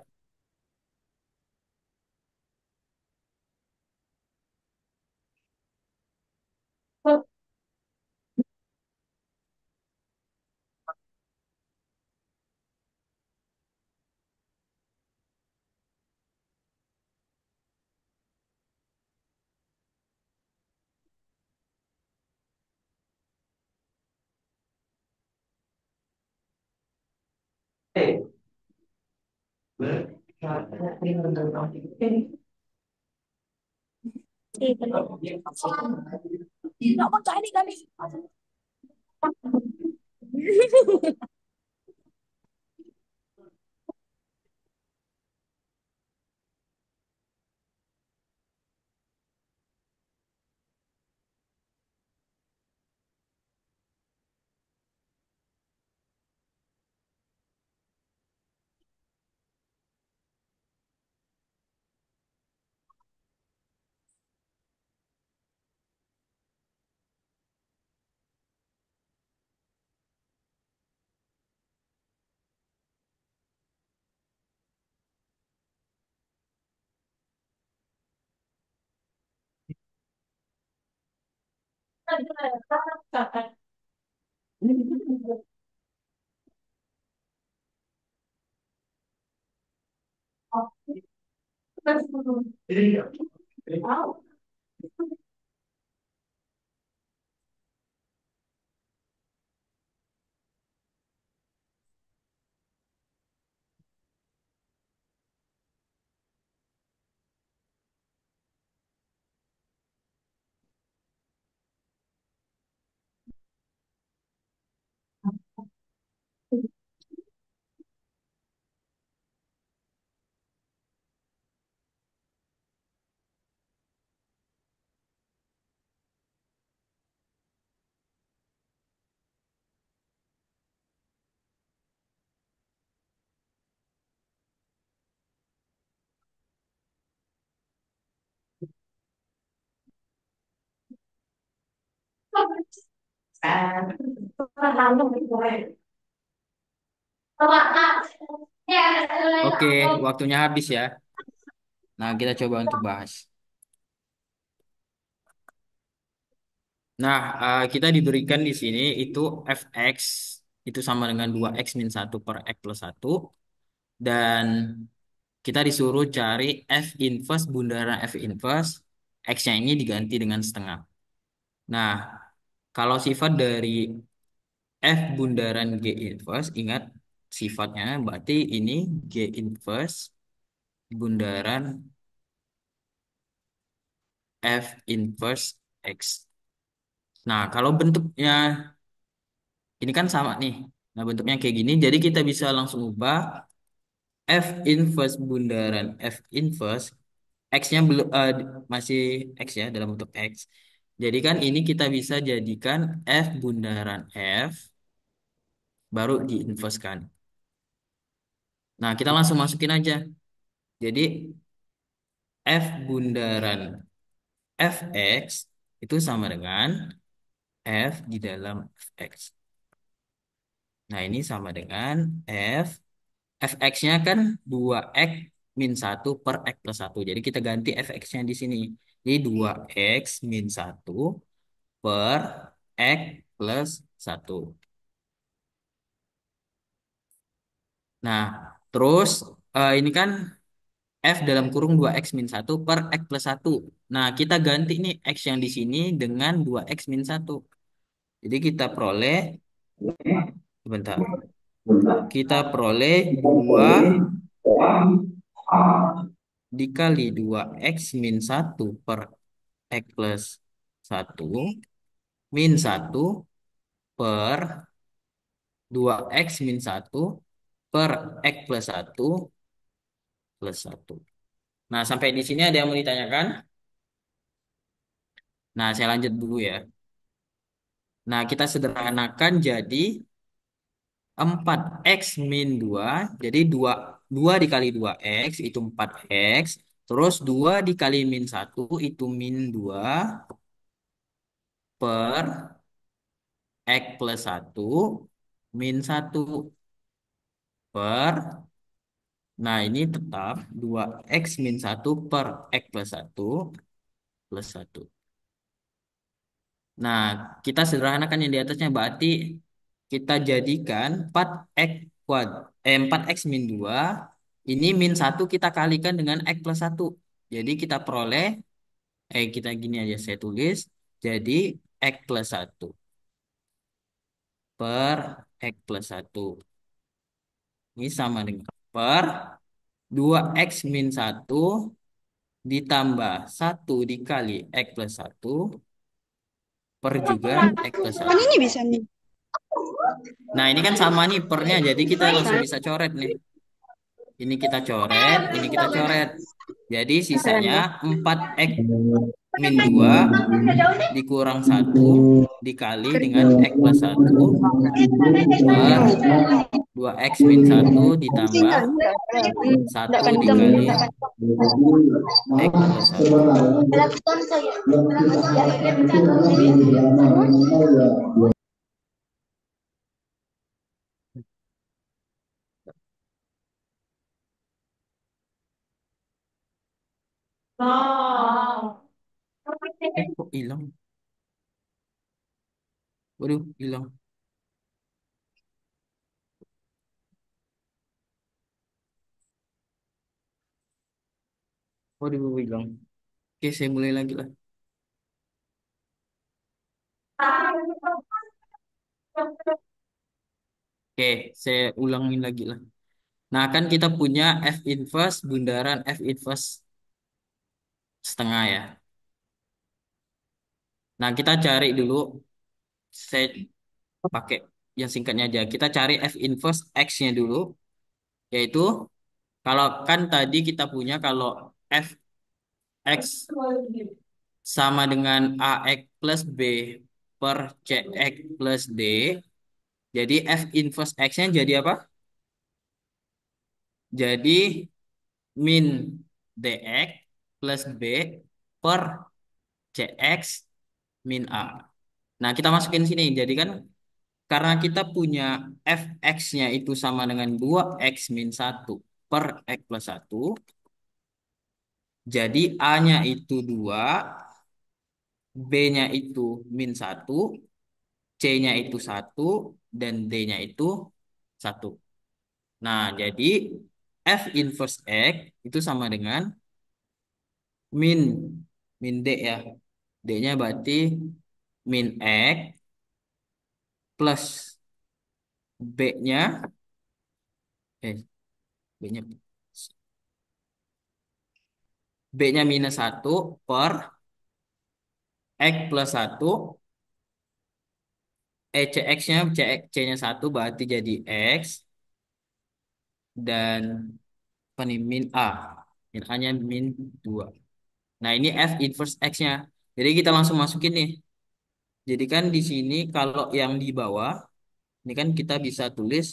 Nggak mau cari kami. Oke, waktunya habis ya. Nah, kita coba untuk bahas. Nah, kita diberikan di sini itu fx itu sama dengan 2x min 1 per x plus 1. Dan kita disuruh cari f inverse bundaran f inverse. X-nya ini diganti dengan setengah. Nah, kalau sifat dari f bundaran g inverse, ingat sifatnya berarti ini g inverse bundaran f inverse x. Nah, kalau bentuknya ini kan sama nih. Nah, bentuknya kayak gini. Jadi kita bisa langsung ubah F inverse bundaran F inverse. X-nya belum masih X ya dalam bentuk X. Jadi kan ini kita bisa jadikan F bundaran F baru diinversekan. Nah, kita langsung masukin aja. Jadi F bundaran Fx itu sama dengan F di dalam Fx. Nah, ini sama dengan F fx-nya kan 2x min 1 per x plus 1. Jadi kita ganti fx-nya di sini. Jadi 2x min 1 per x plus 1. Nah, terus ini kan f dalam kurung 2x min 1 per x plus 1. Nah, kita ganti nih x yang di sini dengan 2x min 1. Jadi kita peroleh, bentar, kita peroleh 2 dikali 2x min 1 per x plus 1 min 1 per 2x min 1 per x plus 1 plus 1. Nah, sampai di sini ada yang mau ditanyakan? Nah, saya lanjut dulu ya. Nah, kita sederhanakan jadi 4x min 2. Jadi 2 dikali 2x itu 4x. Terus 2 dikali min 1 itu min 2 per x plus 1 min 1 per. Nah, ini tetap 2x min 1 per x plus 1 plus 1. Nah, kita sederhanakan yang di atasnya berarti kita jadikan 4x 4x min 2 ini min 1 kita kalikan dengan x plus 1. Jadi kita peroleh kita gini aja saya tulis. Jadi x plus 1 per x plus 1 ini sama dengan per. 2x min satu ditambah satu dikali x plus satu per juga x plus Kan satu. ini bisa nih. Nah, ini kan sama nih pernya, jadi kita langsung bisa coret nih. Ini kita coret, ini kita coret. Jadi Keren sisanya deh. 4x min 2 dikurang satu dikali dengan x plus satu per 2x min satu ditambah Tinggal enggak satu kenceng. dikali x plus satu. Kok hilang? Waduh, hilang. Waduh, hilang. Oke, saya mulai lagi lah. Oke, saya ulangin lagi lah. Nah, kan kita punya F inverse bundaran F inverse setengah ya. Nah, kita cari dulu. Saya pakai yang singkatnya aja. Kita cari F inverse X-nya dulu. Yaitu, kalau kan tadi kita punya kalau Fx sama dengan AX plus B per CX plus D. Jadi F inverse X-nya jadi apa? Jadi min DX plus B per CX min A. Nah, kita masukin sini. Jadi kan karena kita punya fx-nya itu sama dengan 2x min satu per x plus satu, jadi A-nya itu 2, B-nya itu min satu, C-nya itu satu, dan D-nya itu satu. Nah, jadi F inverse X itu sama dengan min min D ya. D-nya berarti min X plus B-nya B-nya B-nya minus satu per X plus satu CX-nya C-nya satu berarti jadi X dan apa nih min A. Min A-nya min 2. Nah, ini F inverse X-nya. Jadi kita langsung masukin nih. Jadi kan di sini kalau yang di bawah ini kan kita bisa tulis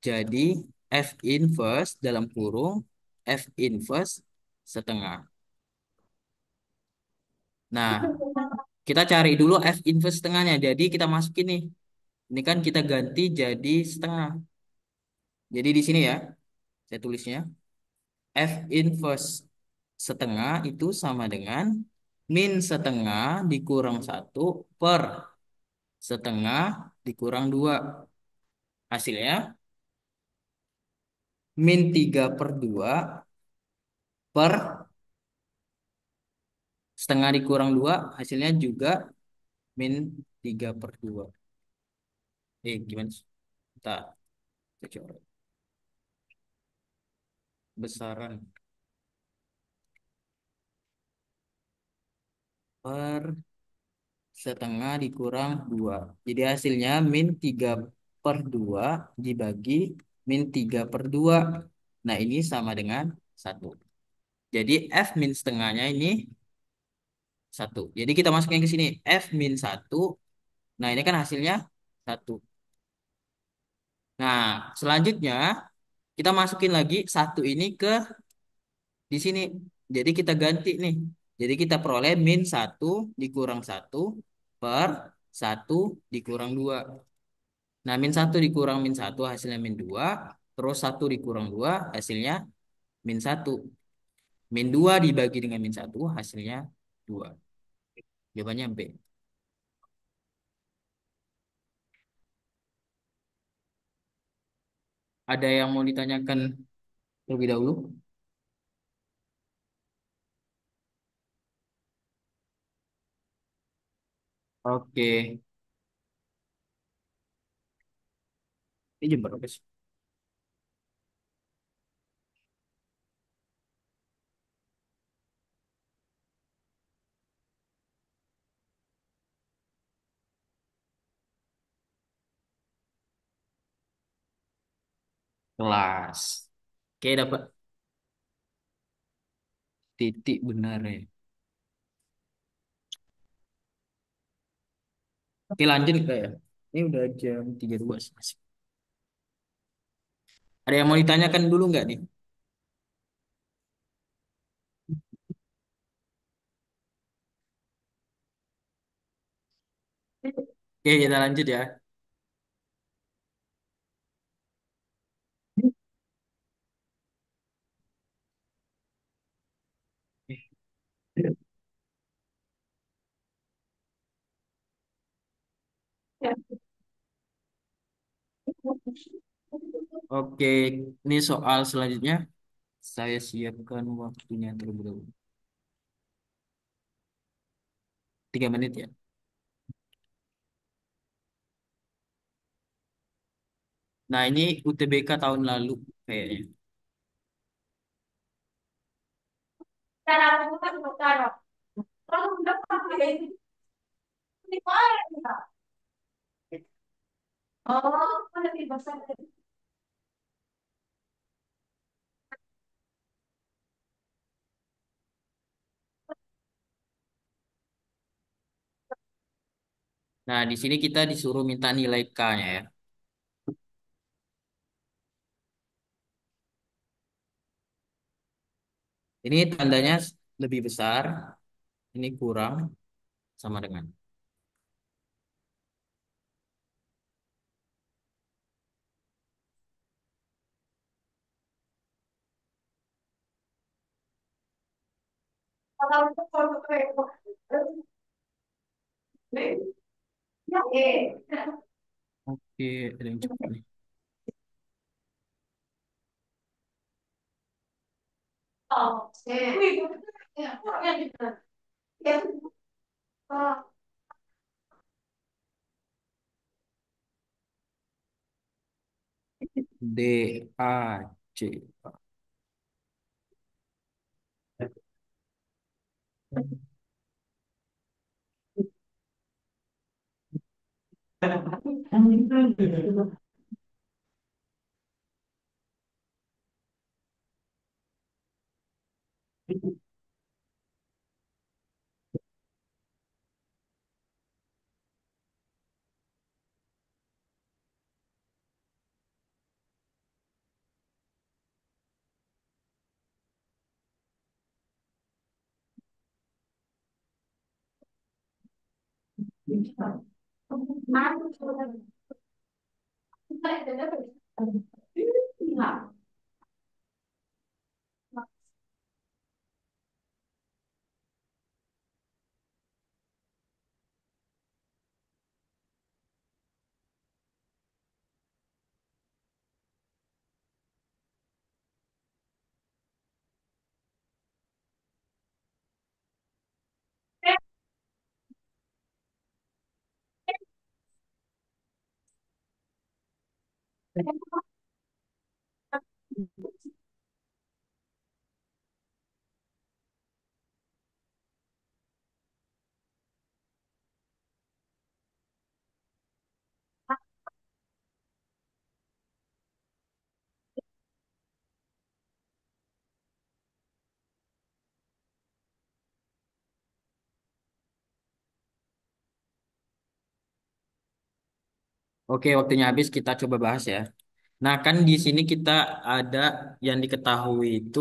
jadi F inverse dalam kurung F inverse setengah. Nah, kita cari dulu F inverse setengahnya. Jadi kita masukin nih. Ini kan kita ganti jadi setengah. Jadi di sini ya, saya tulisnya F inverse setengah itu sama dengan min setengah dikurang satu per setengah dikurang 2. Hasilnya min 3 per 2 per setengah dikurang 2. Hasilnya juga min 3 per 2. Gimana sih? Kita coret. Besaran per setengah dikurang 2. Jadi hasilnya min 3 per 2 dibagi min 3 per 2. Nah, ini sama dengan 1. Jadi F min setengahnya ini 1. Jadi kita masukin ke sini. F min 1. Nah, ini kan hasilnya 1. Nah, selanjutnya kita masukin lagi 1 ini ke di sini. Jadi kita ganti nih. Jadi kita peroleh min 1 dikurang 1 per 1 dikurang 2. Nah, min satu dikurang min satu hasilnya min 2. Terus satu dikurang 2 hasilnya min satu. Min 2 dibagi dengan min satu hasilnya 2. Jawabannya B. Ada yang mau ditanyakan terlebih dahulu? Oke. Ini jam berapa sih? kelas. Oke, dapat titik benar ya. Oke, lanjut nggak ya? Ini udah jam 32 sih. Ada yang mau ditanyakan dulu nggak nih? Oke, kita lanjut ya. Oke, ini soal selanjutnya. Saya siapkan waktunya terlebih dahulu. 3 menit ya. Nah, ini UTBK tahun lalu kayaknya. Cara aku kan cara. Kalau udah pakai ini apa? Oh, ada di bahasa. Nah, di sini kita disuruh minta nilai K-nya ya. Ini tandanya lebih besar, ini kurang, sama dengan. Kalau untuk kalau kayak ya, Oke, ada yang cepat nih. oh, wih, ya, kurangnya gitu. Ya, oh, D, A, C. Oke, waktunya habis kita coba bahas ya. Nah, kan di sini kita ada yang diketahui itu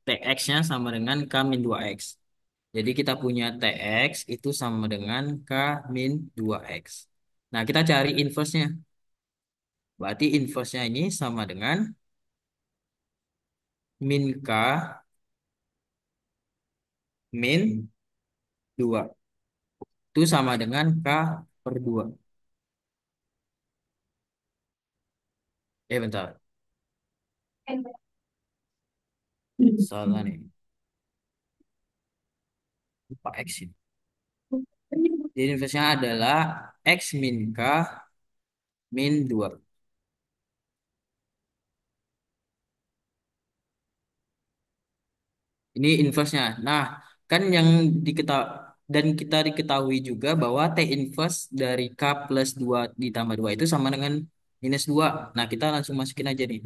TX-nya sama dengan K min 2X. Jadi kita punya TX itu sama dengan K min 2X. Nah, kita cari inverse-nya. Berarti inverse-nya ini sama dengan min K min 2. Itu sama dengan K per 2. Bentar. Salah nih. Lupa X ini. Jadi inverse-nya adalah X min K min 2. Ini inverse-nya. Nah, kan yang diketahui dan kita diketahui juga bahwa T inverse dari K plus 2 ditambah 2 itu sama dengan minus 2. Nah, kita langsung masukin aja nih.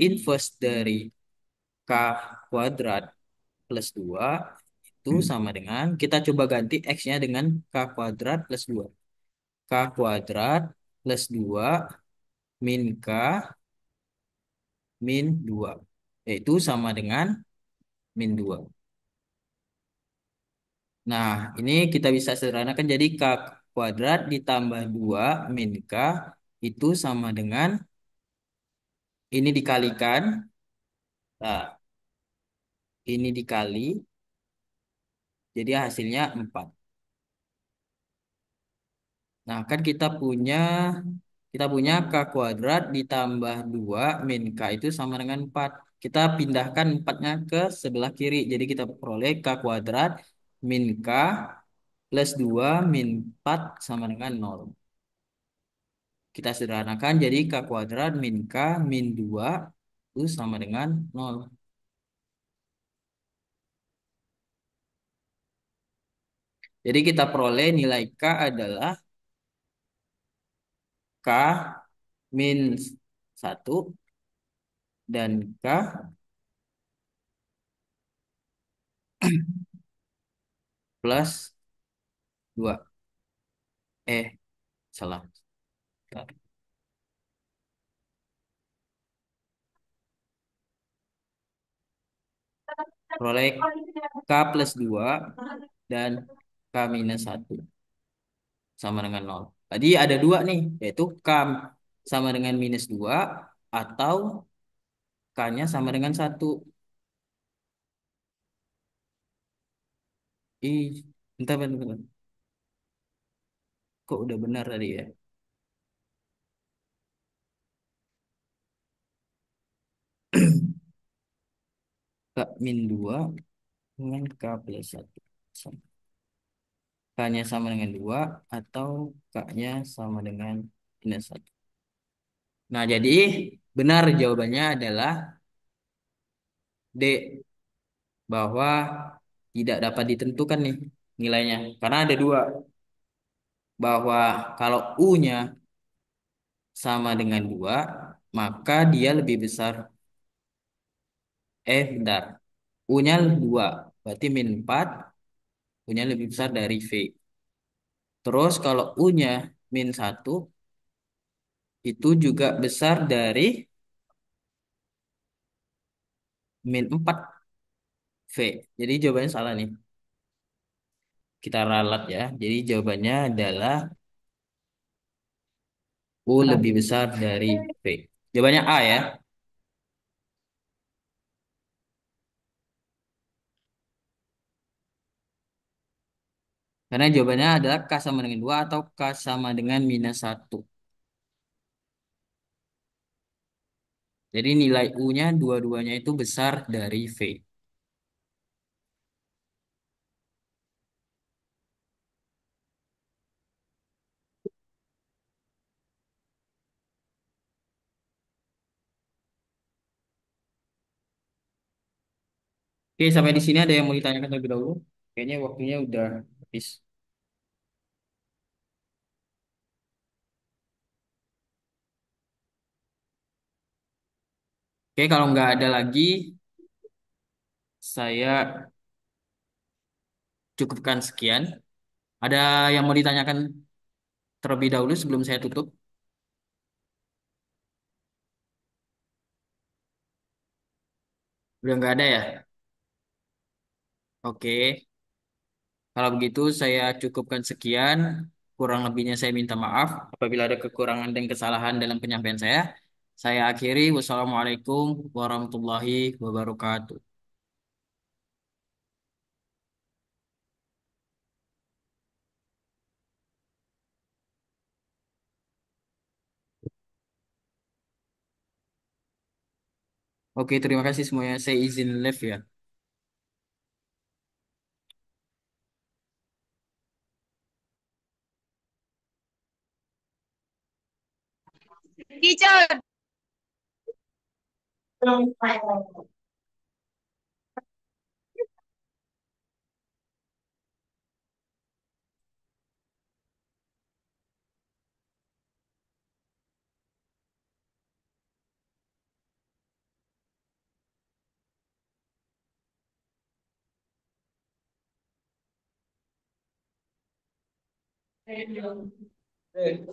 inverse dari K kuadrat plus 2 itu sama dengan, kita coba ganti X-nya dengan K kuadrat plus 2. K kuadrat plus 2 min K min 2. Yaitu sama dengan min 2. Nah, ini kita bisa sederhanakan jadi K kuadrat ditambah 2 min K itu sama dengan ini dikalikan. Nah, ini dikali, jadi hasilnya 4. Nah, kan kita punya K kuadrat ditambah 2 min K itu sama dengan 4. Kita pindahkan 4-nya ke sebelah kiri. Jadi kita peroleh K kuadrat min K plus 2 min 4 sama dengan 0. Kita sederhanakan jadi K kuadrat min K min 2 itu sama dengan 0. Jadi kita peroleh nilai K adalah K min 1 dan K plus 2. Salah. Bentar. Peroleh K plus 2 dan K minus 1 sama dengan 0. Tadi ada dua nih, yaitu K sama dengan minus 2 atau K-nya sama dengan 1. Ih, bentar, bentar, bentar. Kok udah benar tadi ya? K min 2 dengan K plus 1. K-nya sama dengan 2 atau K-nya sama dengan minus 1. Nah, jadi benar jawabannya adalah D, bahwa tidak dapat ditentukan nih nilainya. Karena ada dua, bahwa kalau U-nya sama dengan 2 maka dia lebih besar. Bentar. U-nya 2 berarti min 4, U-nya lebih besar dari V. Terus kalau U-nya min 1 itu juga besar dari min 4 V. Jadi jawabannya salah nih. Kita ralat ya. Jadi jawabannya adalah U lebih besar dari V. Jawabannya A ya. Karena jawabannya adalah K sama dengan 2 atau K sama dengan minus 1. Jadi nilai U-nya dua-duanya itu besar dari V. Oke, sampai di sini ada yang mau ditanyakan terlebih dahulu? Kayaknya waktunya udah habis. Oke, kalau nggak ada lagi, saya cukupkan sekian. Ada yang mau ditanyakan terlebih dahulu sebelum saya tutup? Udah nggak ada ya? Oke, kalau begitu saya cukupkan sekian. Kurang lebihnya saya minta maaf apabila ada kekurangan dan kesalahan dalam penyampaian saya. Saya akhiri. Wassalamualaikum warahmatullahi wabarakatuh. Oke, terima kasih semuanya. Saya izin live ya. Teacher. Eh.